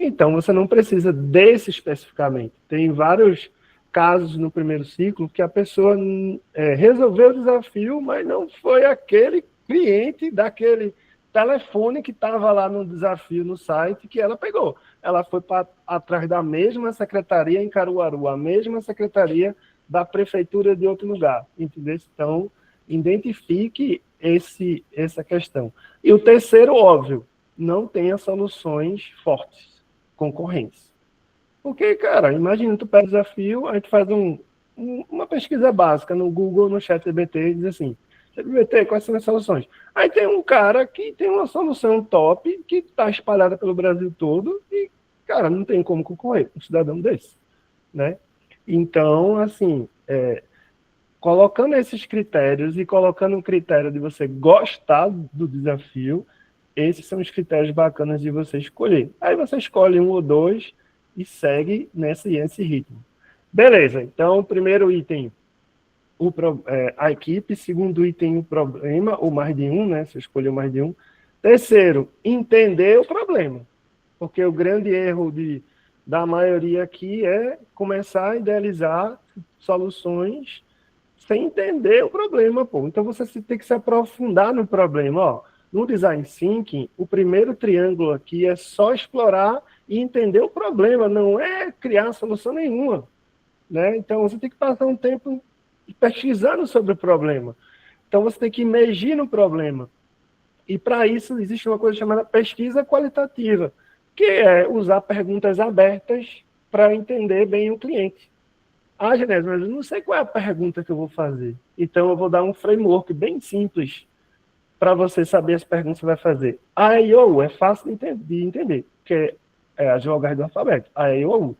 Então, você não precisa desse especificamente. Tem vários casos no primeiro ciclo que a pessoa resolveu o desafio, mas não foi aquele cliente daquele telefone que estava lá no desafio no site que ela pegou. Ela foi atrás da mesma secretaria em Caruaru, a mesma secretaria da prefeitura de outro lugar. Entendeu? Então, identifique essa questão. E o terceiro, óbvio, não tenha soluções fortes, concorrentes. Porque, cara, imagina, tu pega o desafio, a gente faz uma pesquisa básica no Google, no ChatGPT, e diz assim, ChatGPT, quais são as soluções? Aí tem um cara que tem uma solução top, que está espalhada pelo Brasil todo, e, cara, não tem como concorrer com um cidadão desse, né? Então, assim, colocando esses critérios e colocando um critério de você gostar do desafio, esses são os critérios bacanas de você escolher. Aí você escolhe um ou dois e segue nesse ritmo. Beleza, então, primeiro item, a equipe. Segundo item, o problema, ou mais de um, né? Você escolheu mais de um. Terceiro, entender o problema. Porque o grande erro da maioria aqui é começar a idealizar soluções sem entender o problema, pô. Então você tem que se aprofundar no problema, ó. No Design Thinking, o primeiro triângulo aqui é só explorar e entender o problema, não é criar solução nenhuma, né? Então você tem que passar um tempo pesquisando sobre o problema. Então você tem que imergir no problema. E para isso existe uma coisa chamada pesquisa qualitativa, que é usar perguntas abertas para entender bem o cliente. Ah, Genésio, mas eu não sei qual é a pergunta que eu vou fazer. Então, eu vou dar um framework bem simples para você saber as perguntas que você vai fazer. A, E, I, O, U é fácil de entender, porque é a vogal do alfabeto. A, E, I, O, U.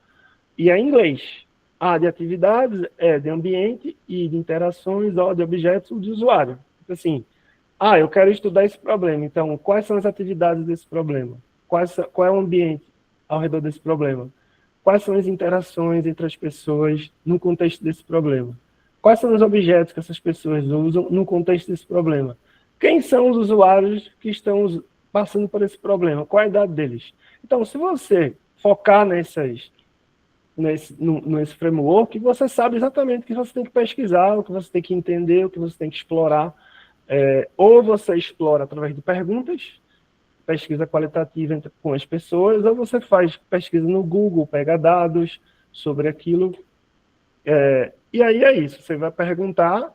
E é em inglês. A de atividades, E de ambiente, I de interações, O de objetos, U de usuário. Tipo assim, eu quero estudar esse problema. Então, quais são as atividades desse problema? Qual é o ambiente ao redor desse problema? Quais são as interações entre as pessoas no contexto desse problema? Quais são os objetos que essas pessoas usam no contexto desse problema? Quem são os usuários que estão passando por esse problema? Qual a idade deles? Então, se você focar nesse framework, você sabe exatamente o que você tem que pesquisar, o que você tem que entender, o que você tem que explorar. Ou você explora através de perguntas, pesquisa qualitativa com as pessoas, ou você faz pesquisa no Google, pega dados sobre aquilo. E aí é isso, você vai perguntar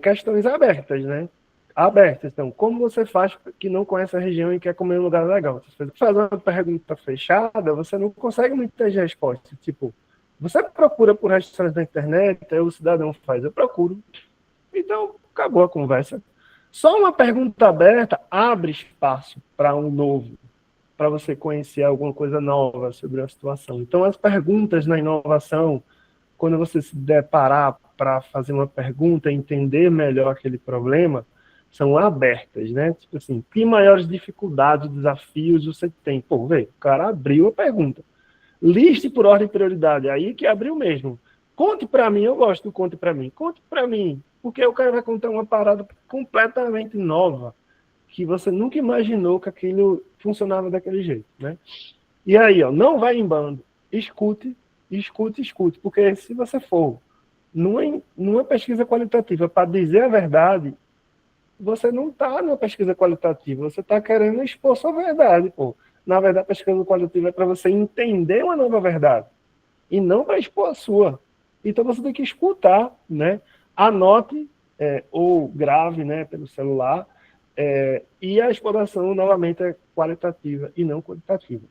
questões abertas, né? Abertas. Então, como você faz que não conhece a região e quer comer em um lugar legal? Se você faz uma pergunta fechada, você não consegue muitas respostas. Tipo, você procura por restaurantes na internet, aí o cidadão faz, eu procuro. Então, acabou a conversa. Só uma pergunta aberta abre espaço para um novo, para você conhecer alguma coisa nova sobre a situação. Então, as perguntas na inovação, quando você se deparar para fazer uma pergunta, entender melhor aquele problema, são abertas, né? Tipo assim, que maiores dificuldades, desafios você tem? Pô, velho, o cara abriu a pergunta. Liste por ordem de prioridade, aí que abriu mesmo. Conte para mim, eu gosto do conte para mim. Conte para mim, porque o cara vai contar uma parada completamente nova, que você nunca imaginou que aquilo funcionava daquele jeito, né? E aí, ó, não vai em bando. Escute, escute, escute. Porque se você for numa pesquisa qualitativa para dizer a verdade, você não está numa pesquisa qualitativa, você está querendo expor sua verdade, pô. Na verdade, a pesquisa qualitativa é para você entender uma nova verdade e não para expor a sua. Então, você tem que escutar, né? Anote ou grave, né, pelo celular, e a exploração, novamente, é qualitativa e não quantitativa.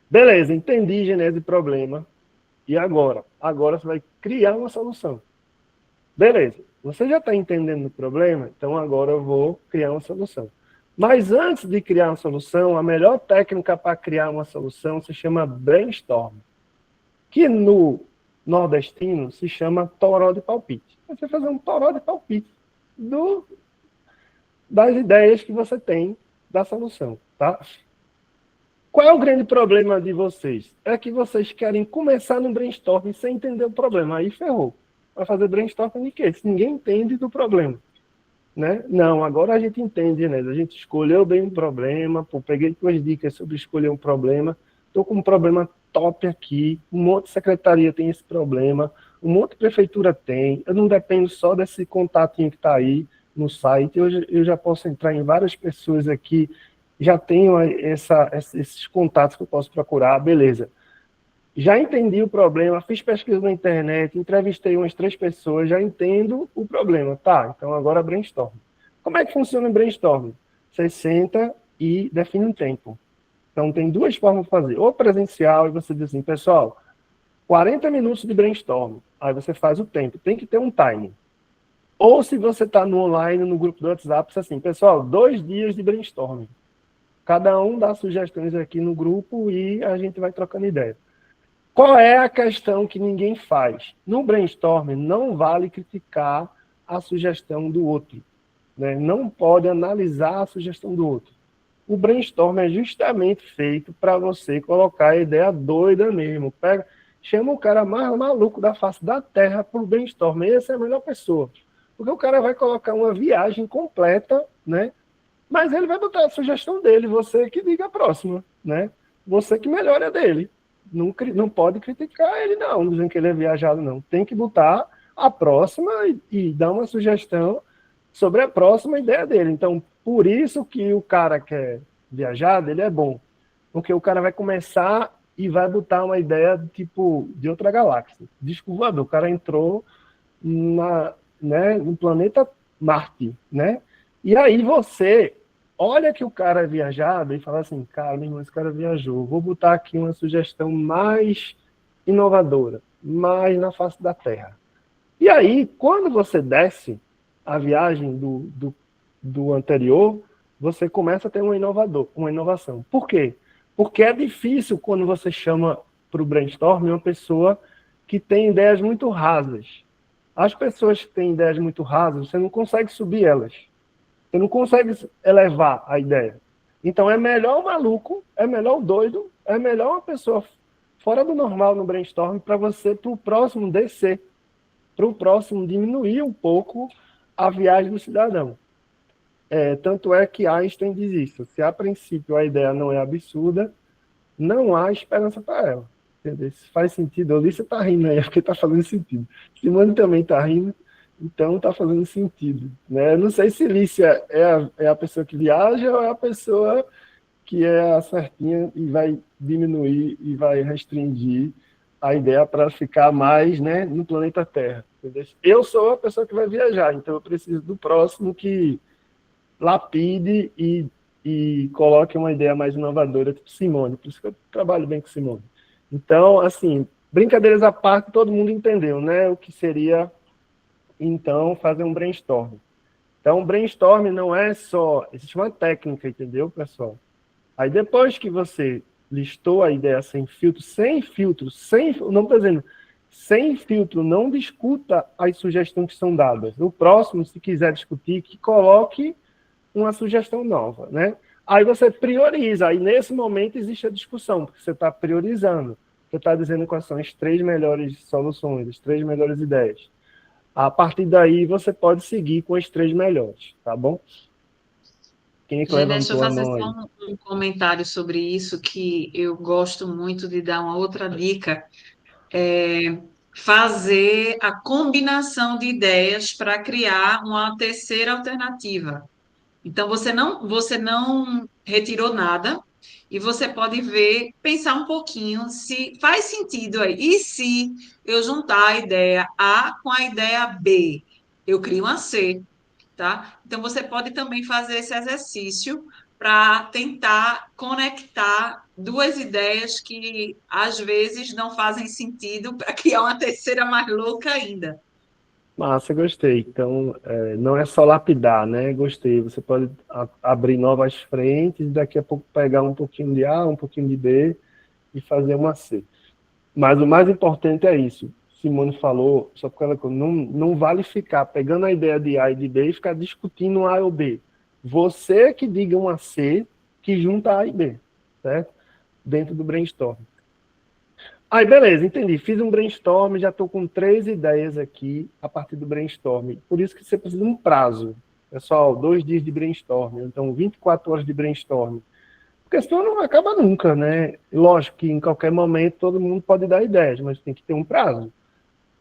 Beleza, entendi genese e problema. E agora? Agora você vai criar uma solução. Beleza, você já está entendendo o problema, então agora eu vou criar uma solução. Mas antes de criar uma solução, a melhor técnica para criar uma solução se chama brainstorm, que no nordestino se chama toró de palpite. Você vai fazer um toró de palpite das ideias que você tem da solução, tá? Qual é o grande problema de vocês? É que vocês querem começar no brainstorm sem entender o problema. Aí ferrou. Vai fazer brainstorm de quê? Se ninguém entende do problema, né? Não, agora a gente entende, né? A gente escolheu bem um problema, peguei 2 dicas sobre escolher um problema, estou com um problema top aqui, um monte de secretaria tem esse problema, um monte de prefeitura tem, eu não dependo só desse contatinho que está aí no site, eu já posso entrar em várias pessoas aqui, já tenho esses contatos que eu posso procurar, beleza. Já entendi o problema, fiz pesquisa na internet, entrevistei umas 3 pessoas, já entendo o problema. Tá, então agora brainstorm. Como é que funciona o brainstorm? Você senta e define um tempo. Então tem 2 formas de fazer. Ou presencial, e você diz assim, pessoal, 40 minutos de brainstorm. Aí você faz o tempo. Tem que ter um time. Ou se você está no online, no grupo do WhatsApp, você assim, pessoal, 2 dias de brainstorm. Cada um dá sugestões aqui no grupo e a gente vai trocando ideia. Qual é a questão que ninguém faz? No brainstorming, não vale criticar a sugestão do outro, né? Não pode analisar a sugestão do outro. O brainstorming é justamente feito para você colocar a ideia doida mesmo. Chama o cara mais maluco da face da Terra para o brainstorming. Essa é a melhor pessoa. Porque o cara vai colocar uma viagem completa, né? Mas ele vai botar a sugestão dele, você que diga a próxima, né? Você que melhore a dele. Não pode criticar ele, não, dizendo que ele é viajado, não. Tem que botar a próxima e dar uma sugestão sobre a próxima ideia dele. Então, por isso que o cara que é viajado, ele é bom. Porque o cara vai começar e vai botar uma ideia tipo de outra galáxia. Disco voador. O cara entrou no planeta Marte, né? E aí você olha que o cara é viajado e fala assim, cara, meu irmão, esse cara viajou. Vou botar aqui uma sugestão mais inovadora, mais na face da Terra. E aí, quando você desce a viagem do anterior, você começa a ter uma inovação. Por quê? Porque é difícil quando você chama para o brainstorming uma pessoa que tem ideias muito rasas. As pessoas que têm ideias muito rasas, você não consegue subir elas. Você não consegue elevar a ideia. Então é melhor o maluco, é melhor o doido, é melhor uma pessoa fora do normal no brainstorming para você, para o próximo, descer. Para o próximo, diminuir um pouco a viagem do cidadão. Tanto é que Einstein diz isso. Se a princípio a ideia não é absurda, não há esperança para ela. Entendeu? Se faz sentido, eu li, você está rindo aí, porque está fazendo sentido. Simone também está rindo, então está fazendo sentido. Né? Eu não sei se Lícia é a pessoa que viaja ou é a pessoa que é a certinha e vai diminuir e vai restringir a ideia para ficar mais, né, no planeta Terra. Entendeu? Eu sou a pessoa que vai viajar, então eu preciso do próximo que lapide e coloque uma ideia mais inovadora, tipo Simone. Por isso que eu trabalho bem com Simone. Então, assim, brincadeiras à parte, todo mundo entendeu, né? O que seria, então, fazer um brainstorm. Então, brainstorm não é só... Existe uma técnica, entendeu, pessoal? Aí, depois que você listou a ideia sem filtro, não estou dizendo, sem filtro, não discuta as sugestões que são dadas. O próximo, se quiser discutir, que coloque uma sugestão nova, né? Aí você prioriza, aí nesse momento existe a discussão, porque você está priorizando, você está dizendo quais são as 3 melhores soluções, as 3 melhores ideias. A partir daí você pode seguir com as 3 melhores, tá bom? Quem é que Gente, deixa eu levantou a fazer mão aí? só um comentário sobre isso, que eu gosto muito de dar uma outra dica, fazer a combinação de ideias para criar uma terceira alternativa. Então, você não retirou nada e você pode ver, pensar um pouquinho se faz sentido aí. E se eu juntar a ideia A com a ideia B, eu crio uma C, tá? Então, você pode também fazer esse exercício para tentar conectar duas ideias que às vezes não fazem sentido para criar uma terceira mais louca ainda. Massa, gostei. Então, não é só lapidar, né? Gostei. Você pode abrir novas frentes e daqui a pouco pegar um pouquinho de A, um pouquinho de B e fazer uma C. Mas o mais importante é isso. Simone falou, só porque ela não vale ficar pegando a ideia de A e de B e ficar discutindo A ou B. Você que diga uma C que junta A e B, certo? Dentro do brainstorm. Aí, beleza, entendi. Fiz um brainstorm, já estou com 3 ideias aqui a partir do brainstorm. Por isso que você precisa de um prazo. Pessoal, 2 dias de brainstorm, então 24 horas de brainstorm. Porque senão não acaba nunca, né? Lógico que em qualquer momento todo mundo pode dar ideias, mas tem que ter um prazo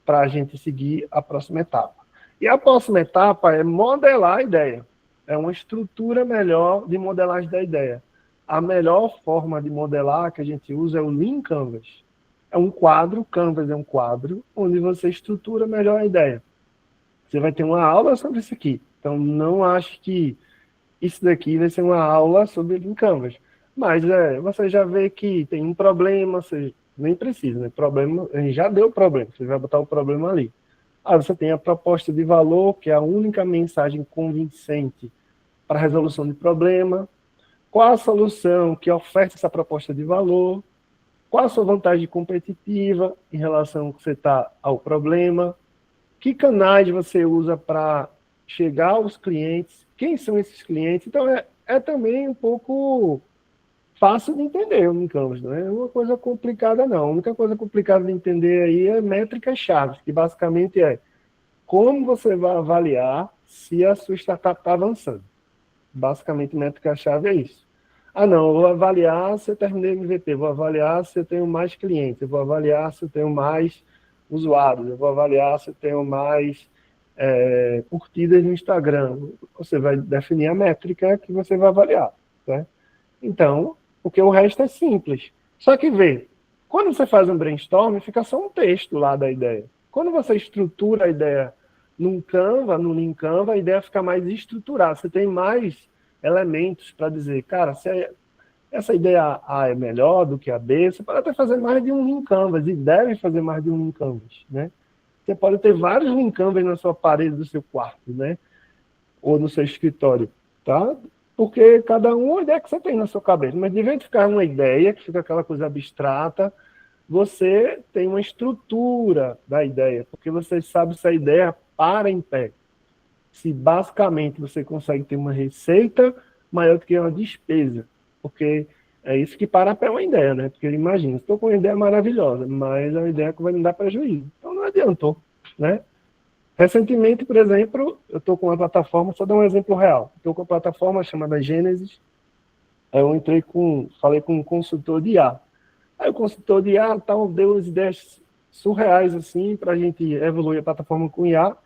para a gente seguir a próxima etapa. E a próxima etapa é modelar a ideia. É uma estrutura melhor de modelagem da ideia. A melhor forma de modelar que a gente usa é o Lean Canvas. É um quadro, Canvas é um quadro, onde você estrutura melhor a ideia. Você vai ter uma aula sobre isso aqui. Então, não acho que isso daqui vai ser uma aula sobre Lean Canvas. Mas você já vê que tem um problema, você nem precisa, né? Problema, a gente já deu o problema, você vai botar o problema ali. Aí você tem a proposta de valor, que é a única mensagem convincente para a resolução de problema. Qual a solução que oferta essa proposta de valor? qual a sua vantagem competitiva em relação ao que você está ao problema, que canais você usa para chegar aos clientes, quem são esses clientes. Então, é também um pouco fácil de entender o Lean-Canvas, não é uma coisa complicada, não. A única coisa complicada de entender aí é métricas-chave, que basicamente é como você vai avaliar se a sua startup está avançando. Basicamente, métrica-chave é isso. Ah, não, eu vou avaliar se eu terminei o MVP, vou avaliar se eu tenho mais clientes, eu vou avaliar se eu tenho mais usuários, eu vou avaliar se eu tenho mais curtidas no Instagram. Você vai definir a métrica que você vai avaliar, né? Então, porque o resto é simples. Só que, vê, quando você faz um brainstorm, fica só um texto lá da ideia. Quando você estrutura a ideia num Canva, no Lean Canva, a ideia fica mais estruturada. Você tem mais elementos para dizer, cara, se essa ideia A é melhor do que a B, você pode até fazer mais de um Lean Canvas, e deve fazer mais de um Lean Canvas, né? Você pode ter vários Lean Canvas na sua parede do seu quarto, né? Ou no seu escritório, tá? Porque cada um é uma ideia que você tem na sua cabeça. Mas de vez de ficar uma ideia, que fica aquela coisa abstrata, você tem uma estrutura da ideia, porque você sabe se a ideia para em pé. Se basicamente você consegue ter uma receita maior do que uma despesa. Porque é isso que para a pé uma ideia, né? Porque imagina, estou com uma ideia maravilhosa, mas é uma ideia que vai me dar prejuízo. Então não adiantou, né? Recentemente, por exemplo, eu estou com uma plataforma, só dar um exemplo real. Estou com uma plataforma chamada Gênesis. Aí eu falei com um consultor de IA. Aí o consultor de IA deu umas ideias surreais assim para a gente evoluir a plataforma com IA.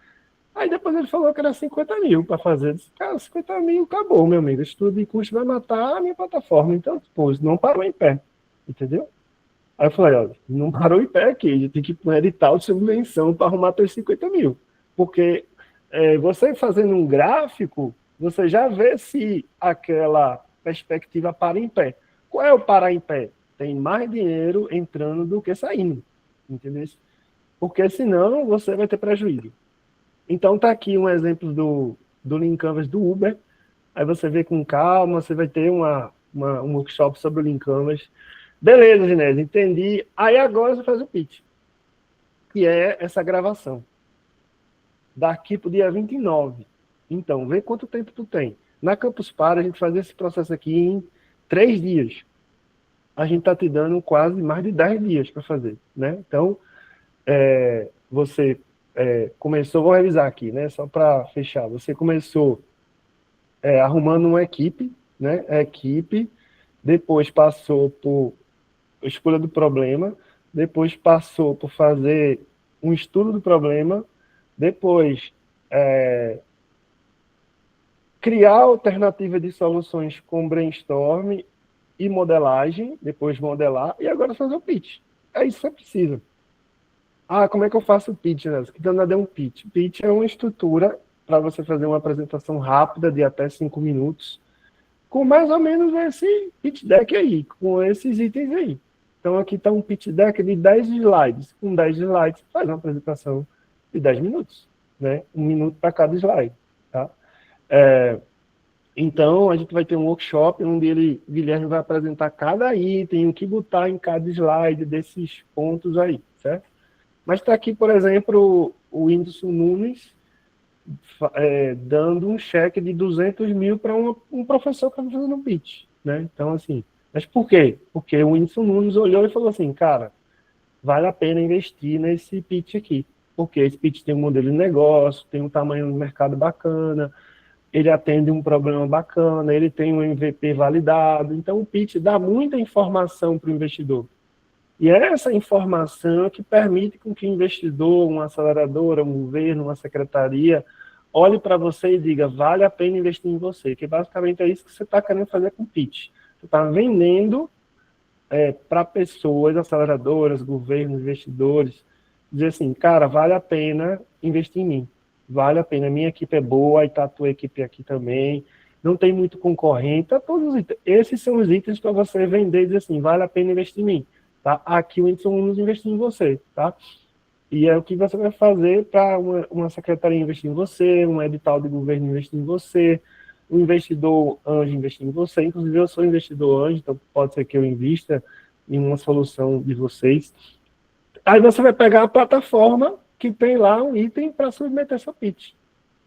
Aí depois ele falou que era 50 mil para fazer. Eu disse, cara, 50 mil acabou, meu amigo. Esse estudo de custo vai matar a minha plataforma. Então, depois, não parou em pé. Entendeu? Aí eu falei, olha, não parou em pé aqui. A gente tem que pôr edital de subvenção para arrumar teus 50 mil. Porque você fazendo um gráfico, você já vê se aquela perspectiva para em pé. Qual é o parar em pé? Tem mais dinheiro entrando do que saindo. Entendeu? Porque senão você vai ter prejuízo. Então tá aqui um exemplo do Lean Canvas do Uber. Aí você vê com calma, você vai ter um workshop sobre o Lean Canvas. Beleza, Ginésio, entendi. Aí agora você faz o pitch, que é essa gravação. Daqui para o dia 29. Então, vê quanto tempo tu tem. Na Campus Party, a gente faz esse processo aqui em 3 dias. A gente está te dando quase mais de 10 dias para fazer, né? Então, você começou, vou revisar aqui, né? Só para fechar. Você começou arrumando uma equipe, né? Depois passou por escolha do problema, depois passou por fazer um estudo do problema, depois criar alternativa de soluções com brainstorm e modelagem, depois modelar, e agora fazer o pitch. É isso que você precisa. Ah, como é que eu faço o pitch, né? Que danado é um pitch? Pitch é uma estrutura para você fazer uma apresentação rápida de até 5 minutos, com mais ou menos esse pitch deck aí, com esses itens aí. Então aqui está um pitch deck de 10 slides. Com 10 slides, faz uma apresentação de 10 minutos, né? 1 minuto para cada slide, tá? Então, a gente vai ter um workshop onde Guilherme vai apresentar cada item, o que botar em cada slide desses pontos aí, certo? Mas está aqui, por exemplo, o Whindersson Nunes dando um cheque de 200 mil para um professor que está fazendo um pitch, né? Então, assim, mas por quê? Porque o Whindersson Nunes olhou e falou assim, cara, vale a pena investir nesse pitch aqui, porque esse pitch tem um modelo de negócio, tem um tamanho de mercado bacana, ele atende um problema bacana, ele tem um MVP validado, então o pitch dá muita informação para o investidor. E é essa informação que permite com que o investidor, uma aceleradora, um governo, uma secretaria, olhe para você e diga, vale a pena investir em você, que basicamente é isso que você está querendo fazer com o pitch. Você está vendendo para pessoas, aceleradoras, governos, investidores, dizer assim, cara, vale a pena investir em mim. Vale a pena, minha equipe é boa, e tá a tua equipe aqui também, não tem muito concorrente, tá todos os itens. Esses são os itens para você vender e dizer assim, vale a pena investir em mim, tá? Aqui o Whindersson Nunes investir em você, tá? E é o que você vai fazer para uma secretaria investir em você, um edital de governo investir em você, um investidor anjo investir em você. Inclusive, eu sou investidor anjo, então pode ser que eu invista em uma solução de vocês. Aí você vai pegar a plataforma que tem lá um item para submeter seu pitch.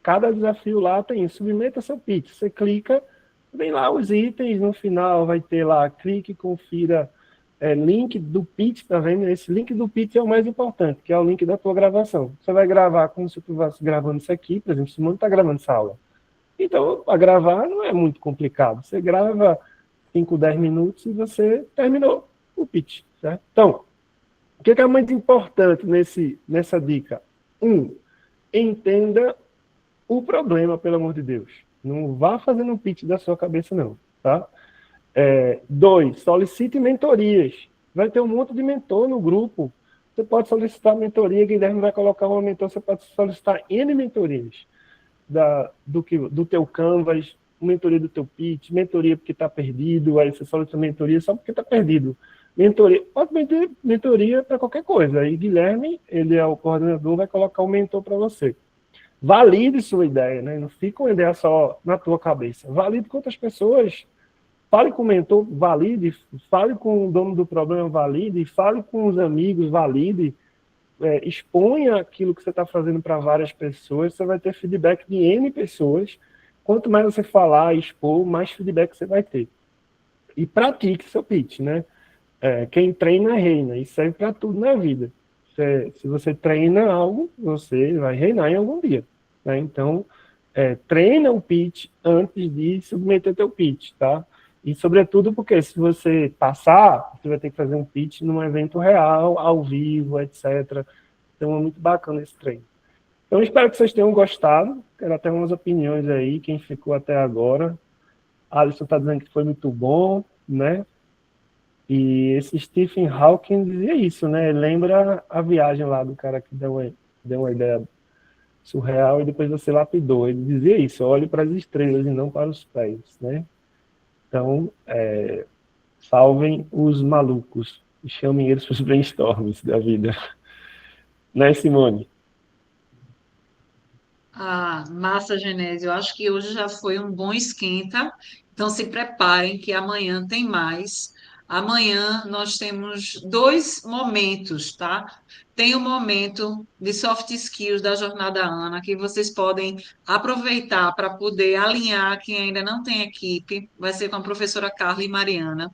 Cada desafio lá tem submeta seu pitch. Você clica, vem lá os itens, no final vai ter lá, clique, confira link do pitch, tá vendo? Esse link do pitch é o mais importante, que é o link da tua gravação. Você vai gravar como se tu estivesse gravando isso aqui, por exemplo, o Simone está gravando essa aula. Então, para gravar não é muito complicado. Você grava 5, 10 minutos e você terminou o pitch, certo? Então, o que é muito importante nessa dica? Entenda o problema, pelo amor de Deus. Não vá fazendo um pitch da sua cabeça, não, tá? 2, solicite mentorias. Vai ter um monte de mentor no grupo. Você pode solicitar mentoria, Guilherme vai colocar uma mentor, você pode solicitar N mentorias do teu Canvas, mentoria do teu pitch, mentoria porque está perdido, aí você solicita mentoria só porque está perdido. Mentoria, pode pedir mentoria para qualquer coisa. Aí Guilherme, ele é o coordenador, vai colocar um mentor para você. Valide sua ideia, né? Não fica uma ideia só na tua cabeça. Valide com outras pessoas. Fale com o mentor, valide. Fale com o dono do problema, valide. Fale com os amigos, valide. Exponha aquilo que você está fazendo para várias pessoas. Você vai ter feedback de N pessoas. Quanto mais você falar e expor, mais feedback você vai ter. E pratique seu pitch, né? Quem treina, reina. Isso serve para tudo na vida. Se você treina algo, você vai reinar em algum dia. Né? Então, treina o pitch antes de submeter teu pitch, tá? E, sobretudo, porque se você passar, você vai ter que fazer um pitch num evento real, ao vivo, etc. Então, é muito bacana esse treino. Então, espero que vocês tenham gostado. Quero até umas opiniões aí, quem ficou até agora. Alisson está dizendo que foi muito bom, né? E esse Stephen Hawking dizia isso, né? Lembra a viagem lá do cara que deu uma ideia surreal e depois você lapidou. Ele dizia isso, olhe para as estrelas e não para os pés, né? Então, salvem os malucos e chamem eles para os brainstorms da vida. Né, Simone? Massa, Genésio. Eu acho que hoje já foi um bom esquenta. Então, se preparem que amanhã tem mais. Amanhã nós temos 2 momentos, tá? Tem o momento de soft skills da Jornada Ana, que vocês podem aproveitar para poder alinhar quem ainda não tem equipe. Vai ser com a professora Carla e Mariana.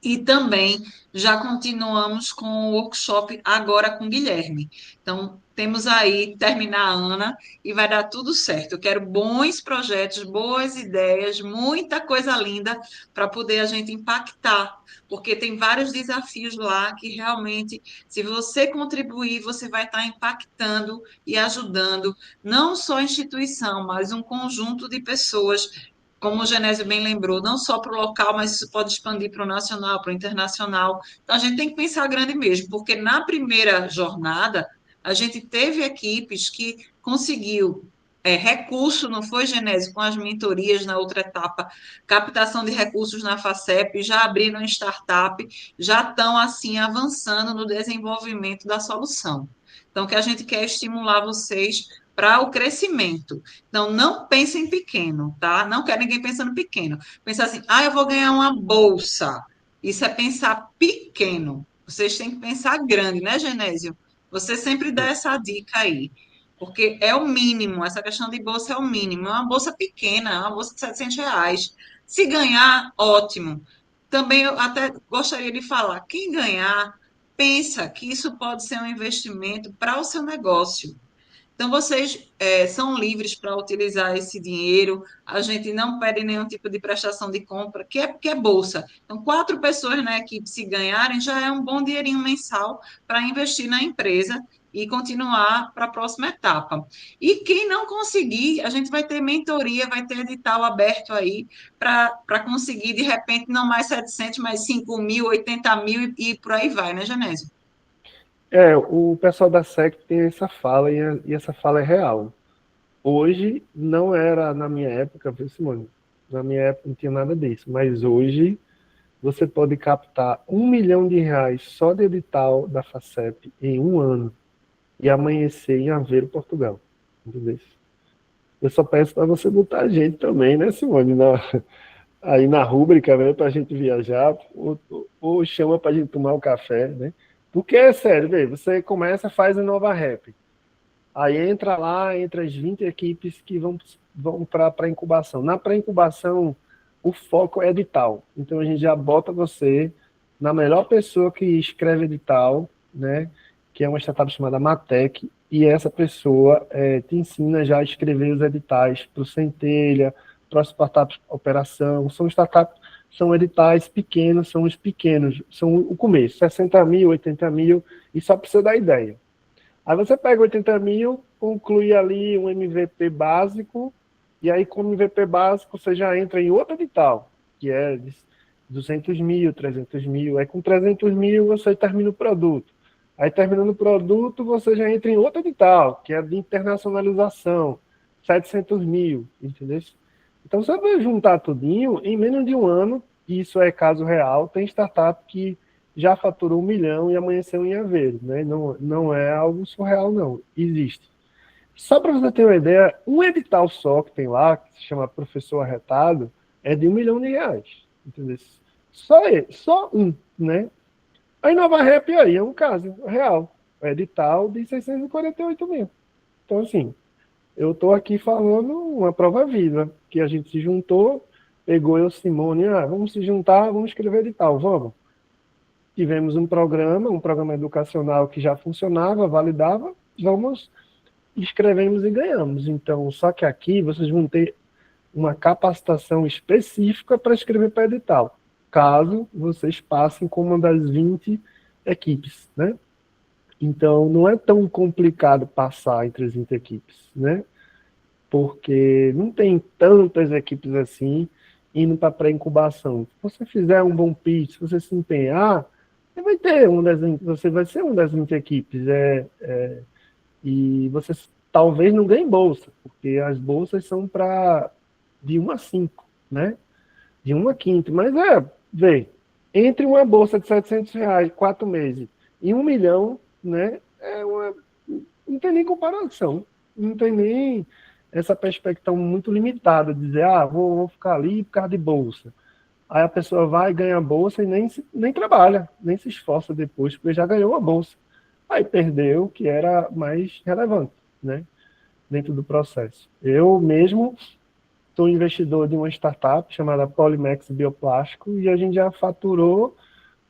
E também já continuamos com o workshop agora com Guilherme. Então, temos aí, terminar a Ana e vai dar tudo certo. Eu quero bons projetos, boas ideias, muita coisa linda para poder a gente impactar, porque tem vários desafios lá que realmente, se você contribuir, você vai estar impactando e ajudando não só a instituição, mas um conjunto de pessoas como o Genésio bem lembrou, não só para o local, mas isso pode expandir para o nacional, para o internacional. Então, a gente tem que pensar grande mesmo, porque na primeira jornada, a gente teve equipes que conseguiu recurso, não foi, Genésio, com as mentorias na outra etapa, captação de recursos na FACEP, já abriram startup, já estão, assim, avançando no desenvolvimento da solução. Então, o que a gente quer é estimular vocês para o crescimento. Então, não pensem pequeno, tá? Não quero ninguém pensando pequeno. Pensar assim, eu vou ganhar uma bolsa. Isso é pensar pequeno. Vocês têm que pensar grande, né, Genésio? Você sempre dá essa dica aí. Porque é o mínimo, essa questão de bolsa é o mínimo. É uma bolsa pequena, é uma bolsa de R$ 700. Se ganhar, ótimo. Também eu até gostaria de falar, quem ganhar, pensa que isso pode ser um investimento para o seu negócio. Então, vocês são livres para utilizar esse dinheiro, a gente não pede nenhum tipo de prestação de compra, que é bolsa. Então, 4 pessoas na equipe, se ganharem, já é um bom dinheirinho mensal para investir na empresa e continuar para a próxima etapa. E quem não conseguir, a gente vai ter mentoria, vai ter edital aberto aí para conseguir, de repente, não mais 700, mas 5 mil, 80 mil e por aí vai, né, Genésio? O pessoal da SEC tem essa fala e essa fala é real. Hoje, não era na minha época, viu, Simone? Na minha época não tinha nada disso, mas hoje você pode captar R$ 1 milhão só de edital da FACEP em um ano e amanhecer em Aveiro, Portugal. Entendeu? Eu só peço para você botar a gente também, né, Simone, aí na rúbrica, né, para a gente viajar, ou chama para a gente tomar o café, né? Porque é sério, vê, você começa, faz a nova rap. Aí entra lá, entre as 20 equipes que vão para a pré-incubação. Na pré-incubação, o foco é edital. Então a gente já bota você na melhor pessoa que escreve edital, né? Que é uma startup chamada Matec, e essa pessoa te ensina já a escrever os editais para o Centelha, para as startups operação. São editais pequenos, são os pequenos, são o começo, 60 mil, 80 mil, e só para você dar ideia. Aí você pega 80 mil, conclui ali um MVP básico, e aí com o MVP básico você já entra em outro edital, que é de 200 mil, 300 mil. Aí com 300 mil você termina o produto. Aí terminando o produto você já entra em outro edital, que é de internacionalização, 700 mil, entendeu? Então você vai juntar tudinho, em menos de um ano, e isso é caso real, tem startup que já faturou 1 milhão e amanheceu em Aveiro, né? Não é algo surreal, não. Existe. Só para você ter uma ideia, um edital só que tem lá, que se chama Professor Arretado, é de R$ 1 milhão, entendeu? Só um, né? A Nova Rap aí é um caso real. O edital de 648 mil. Então, assim, eu estou aqui falando uma prova viva, que a gente se juntou, pegou eu, Simone, vamos se juntar, vamos escrever edital, vamos. Tivemos um programa educacional que já funcionava, validava, escrevemos e ganhamos. Então, só que aqui vocês vão ter uma capacitação específica para escrever para edital, caso vocês passem como uma das 20 equipes, né? Então, não é tão complicado passar entre as 20 equipes, né? Porque não tem tantas equipes assim indo para pré-incubação. Se você fizer um bom pitch, se você se empenhar, você vai ser uma das 20 equipes. E você talvez não ganhe bolsa, porque as bolsas são para de 1 a 5, né? De 1 a 5. Mas vê, entre uma bolsa de R$ 700, 4 meses, e 1 milhão, né? Não tem nem comparação. Não tem nem essa perspectiva muito limitada, de dizer, vou ficar ali por causa de bolsa. Aí a pessoa vai, ganha a bolsa e nem trabalha, nem se esforça depois, porque já ganhou a bolsa. Aí perdeu o que era mais relevante, né, dentro do processo. Eu mesmo sou investidor de uma startup chamada Polymex Bioplástico e a gente já faturou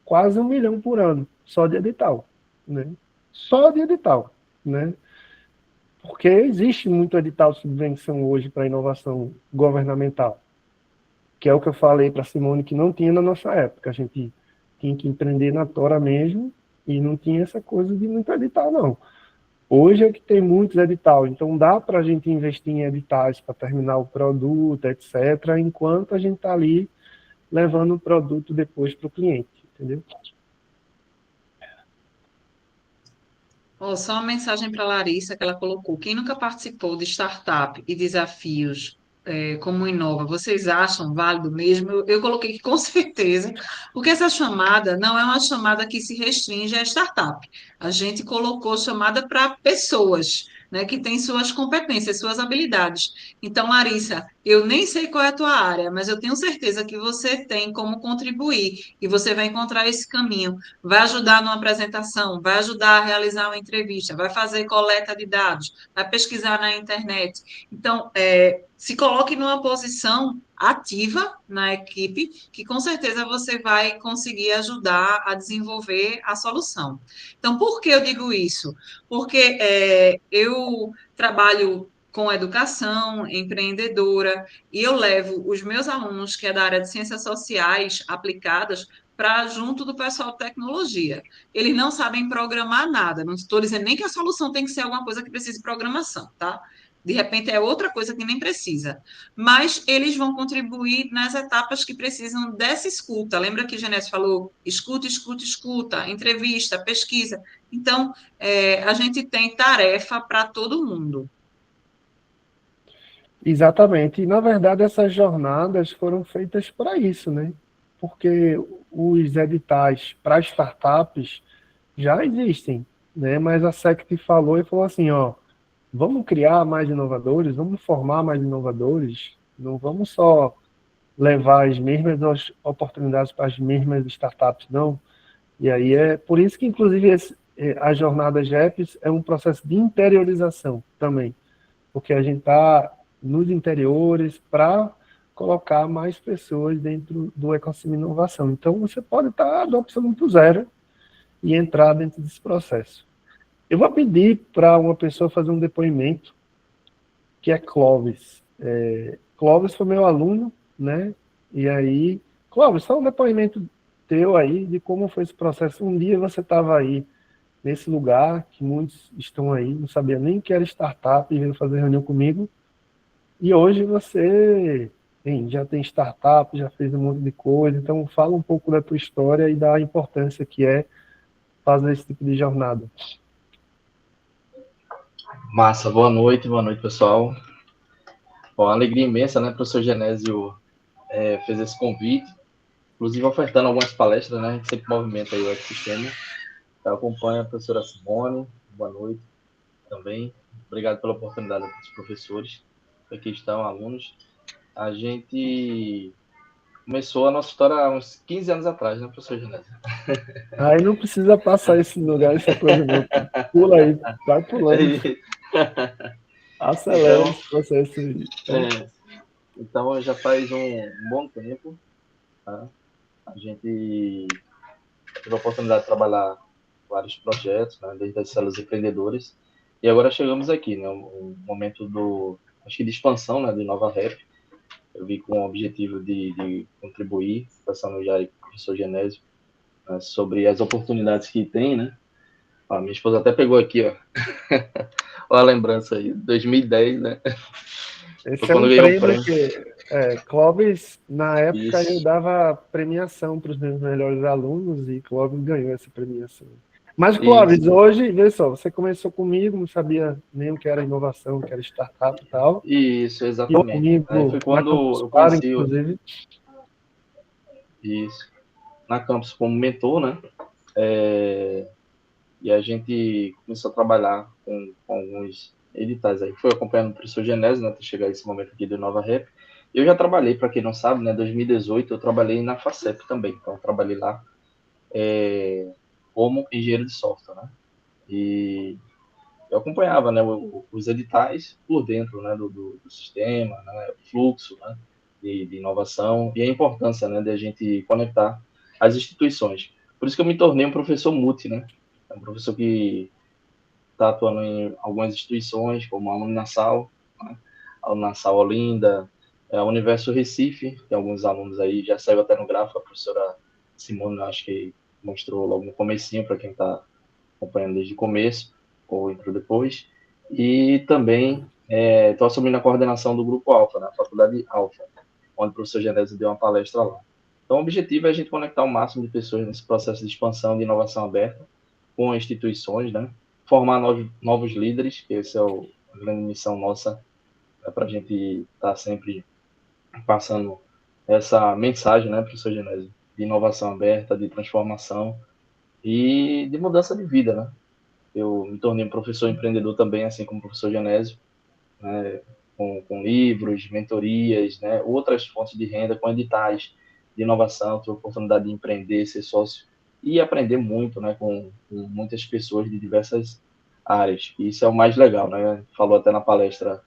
quase 1 milhão por ano, só de edital, né? Só de edital, né? Porque existe muito edital de subvenção hoje para inovação governamental, que é o que eu falei para a Simone que não tinha na nossa época. A gente tinha que empreender na tora mesmo e não tinha essa coisa de muito edital, não. Hoje é que tem muitos editais, então dá para a gente investir em editais para terminar o produto, etc., enquanto a gente está ali levando o produto depois para o cliente, entendeu? Só uma mensagem para a Larissa que ela colocou. Quem nunca participou de startup e desafios como o Inova, vocês acham válido mesmo? Eu coloquei que com certeza, porque essa chamada não é uma chamada que se restringe à startup. A gente colocou chamada para pessoas, né, que têm suas competências, suas habilidades. Então, Larissa, eu nem sei qual é a tua área, mas eu tenho certeza que você tem como contribuir e você vai encontrar esse caminho. Vai ajudar numa apresentação, vai ajudar a realizar uma entrevista, vai fazer coleta de dados, vai pesquisar na internet. Então, se coloque numa posição ativa na equipe, que com certeza você vai conseguir ajudar a desenvolver a solução. Então, por que eu digo isso? Porque eu trabalho com educação, empreendedora, e eu levo os meus alunos, que é da área de ciências sociais aplicadas, para junto do pessoal de tecnologia. Eles não sabem programar nada, não estou dizendo nem que a solução tem que ser alguma coisa que precise de programação, tá? De repente é outra coisa que nem precisa. Mas eles vão contribuir nas etapas que precisam dessa escuta. Lembra que a Genésio falou escuta, escuta, escuta, entrevista, pesquisa. Então, a gente tem tarefa para todo mundo. Exatamente. E, na verdade, essas jornadas foram feitas para isso, né? Porque os editais para startups já existem, né? Mas a SECT falou e falou assim, vamos criar mais inovadores, vamos formar mais inovadores, não vamos só levar as mesmas oportunidades para as mesmas startups, não. E aí é por isso que, inclusive, a jornada GEPS é um processo de interiorização também, porque a gente está nos interiores para colocar mais pessoas dentro do ecossistema de inovação. Então, você pode estar do absoluto zero e entrar dentro desse processo. Eu vou pedir para uma pessoa fazer um depoimento, que é Clóvis. Clóvis foi meu aluno, né? E aí, Clóvis, só um depoimento teu aí de como foi esse processo. Um dia você estava aí nesse lugar, que muitos estão aí, não sabia nem que era startup, e veio fazer reunião comigo, e hoje você já tem startup, já fez um monte de coisa, então fala um pouco da tua história e da importância que é fazer esse tipo de jornada. Massa, boa noite, pessoal. Bom, alegria imensa, né, professor Genésio fez esse convite, inclusive ofertando algumas palestras, né, a gente sempre movimenta aí o ecossistema. Eu acompanho a professora Simone, boa noite também. Obrigado pela oportunidade dos professores, aqui estão alunos. A gente começou a nossa história há uns 15 anos atrás, né, professor Genésio? Aí não precisa passar esse lugar, essa coisa não. Pula aí, vai pulando. Acelera Então, esse processo aí. Então, já faz um bom tempo, tá? A gente teve a oportunidade de trabalhar vários projetos, né, desde as células empreendedoras, e agora chegamos aqui, né, um momento acho que de expansão, né, do Nova Rap. Eu vi com o objetivo de contribuir, passando já aí com o professor Genésio, né, sobre as oportunidades que tem, né. Ó, minha esposa até pegou aqui, ó. Olha a lembrança aí, 2010, né. Esse é um prêmio que Clóvis, na época, Isso. eu dava premiação para os meus melhores alunos e Clóvis ganhou essa premiação. Mas, Clóvis, hoje, vê só, você começou comigo, não sabia nem o que era inovação, o que era startup e tal. Isso, exatamente. Comigo, aí foi quando eu conheci inclusive. Isso. Na Campus como mentor, né? E a gente começou a trabalhar com alguns editais aí. Foi acompanhando o professor Genésio, né? Até chegar esse momento aqui do Nova Rap. Eu já trabalhei, para quem não sabe, né? Em 2018 eu trabalhei na FACEP também. Então, eu trabalhei lá como engenheiro de software, né? E eu acompanhava, né, os editais por dentro, né, do sistema, né, fluxo, né, de inovação e a importância, né, de a gente conectar as instituições. Por isso que eu me tornei um professor multi, né, um professor que está atuando em algumas instituições, como a Uninasal, né, a Uninasal Olinda, a Universo Recife, tem alguns alunos aí, já saiu até no gráfico, a professora Simone, acho que mostrou logo no comecinho, para quem está acompanhando desde o começo, ou entrou depois, e também estou assumindo a coordenação do Grupo Alfa, na Faculdade Alfa, onde o professor Genésio deu uma palestra lá. Então, o objetivo é a gente conectar o máximo de pessoas nesse processo de expansão de inovação aberta com instituições, né? Formar novos líderes, que essa é a grande missão nossa, para a gente estar sempre passando essa mensagem, né, professor Genésio, de inovação aberta, de transformação e de mudança de vida, né? Eu me tornei um professor empreendedor também, assim como o professor Genésio, né, com livros, mentorias, né, outras fontes de renda, com editais de inovação, tive a oportunidade de empreender, ser sócio e aprender muito, né, com muitas pessoas de diversas áreas. E isso é o mais legal, né? Falou até na palestra,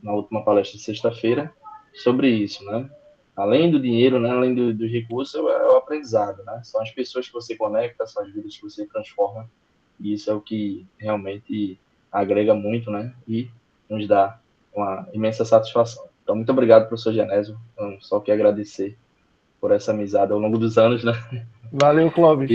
na última palestra de sexta-feira, sobre isso, né? Além do dinheiro, né, além dos recursos, é o aprendizado, né? São as pessoas que você conecta, são as vidas que você transforma. E isso é o que realmente agrega muito, né? E nos dá uma imensa satisfação. Então, muito obrigado, professor Genésio. Então, só quero agradecer por essa amizade ao longo dos anos, né? Valeu, Clóvis.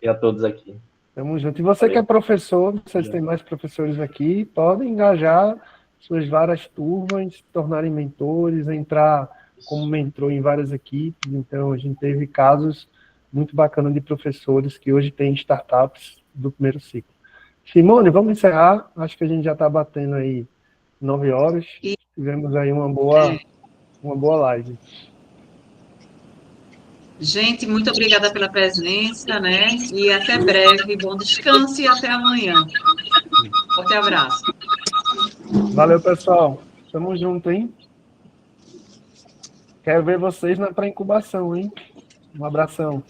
E a todos aqui. Tamo junto. E você que é professor, vocês têm mais professores aqui, podem engajar suas várias turmas, se tornarem mentores, entrar como mentor em várias equipes. Então, a gente teve casos muito bacanas de professores que hoje têm startups do primeiro ciclo. Simone, vamos encerrar. Acho que a gente já está batendo aí 9 horas. Tivemos aí uma boa live. Gente, muito obrigada pela presença, né? E até breve. Bom descanso e até amanhã. Forte abraço. Valeu, pessoal. Tamo junto, hein? Quero ver vocês na pré-incubação, hein? Um abração.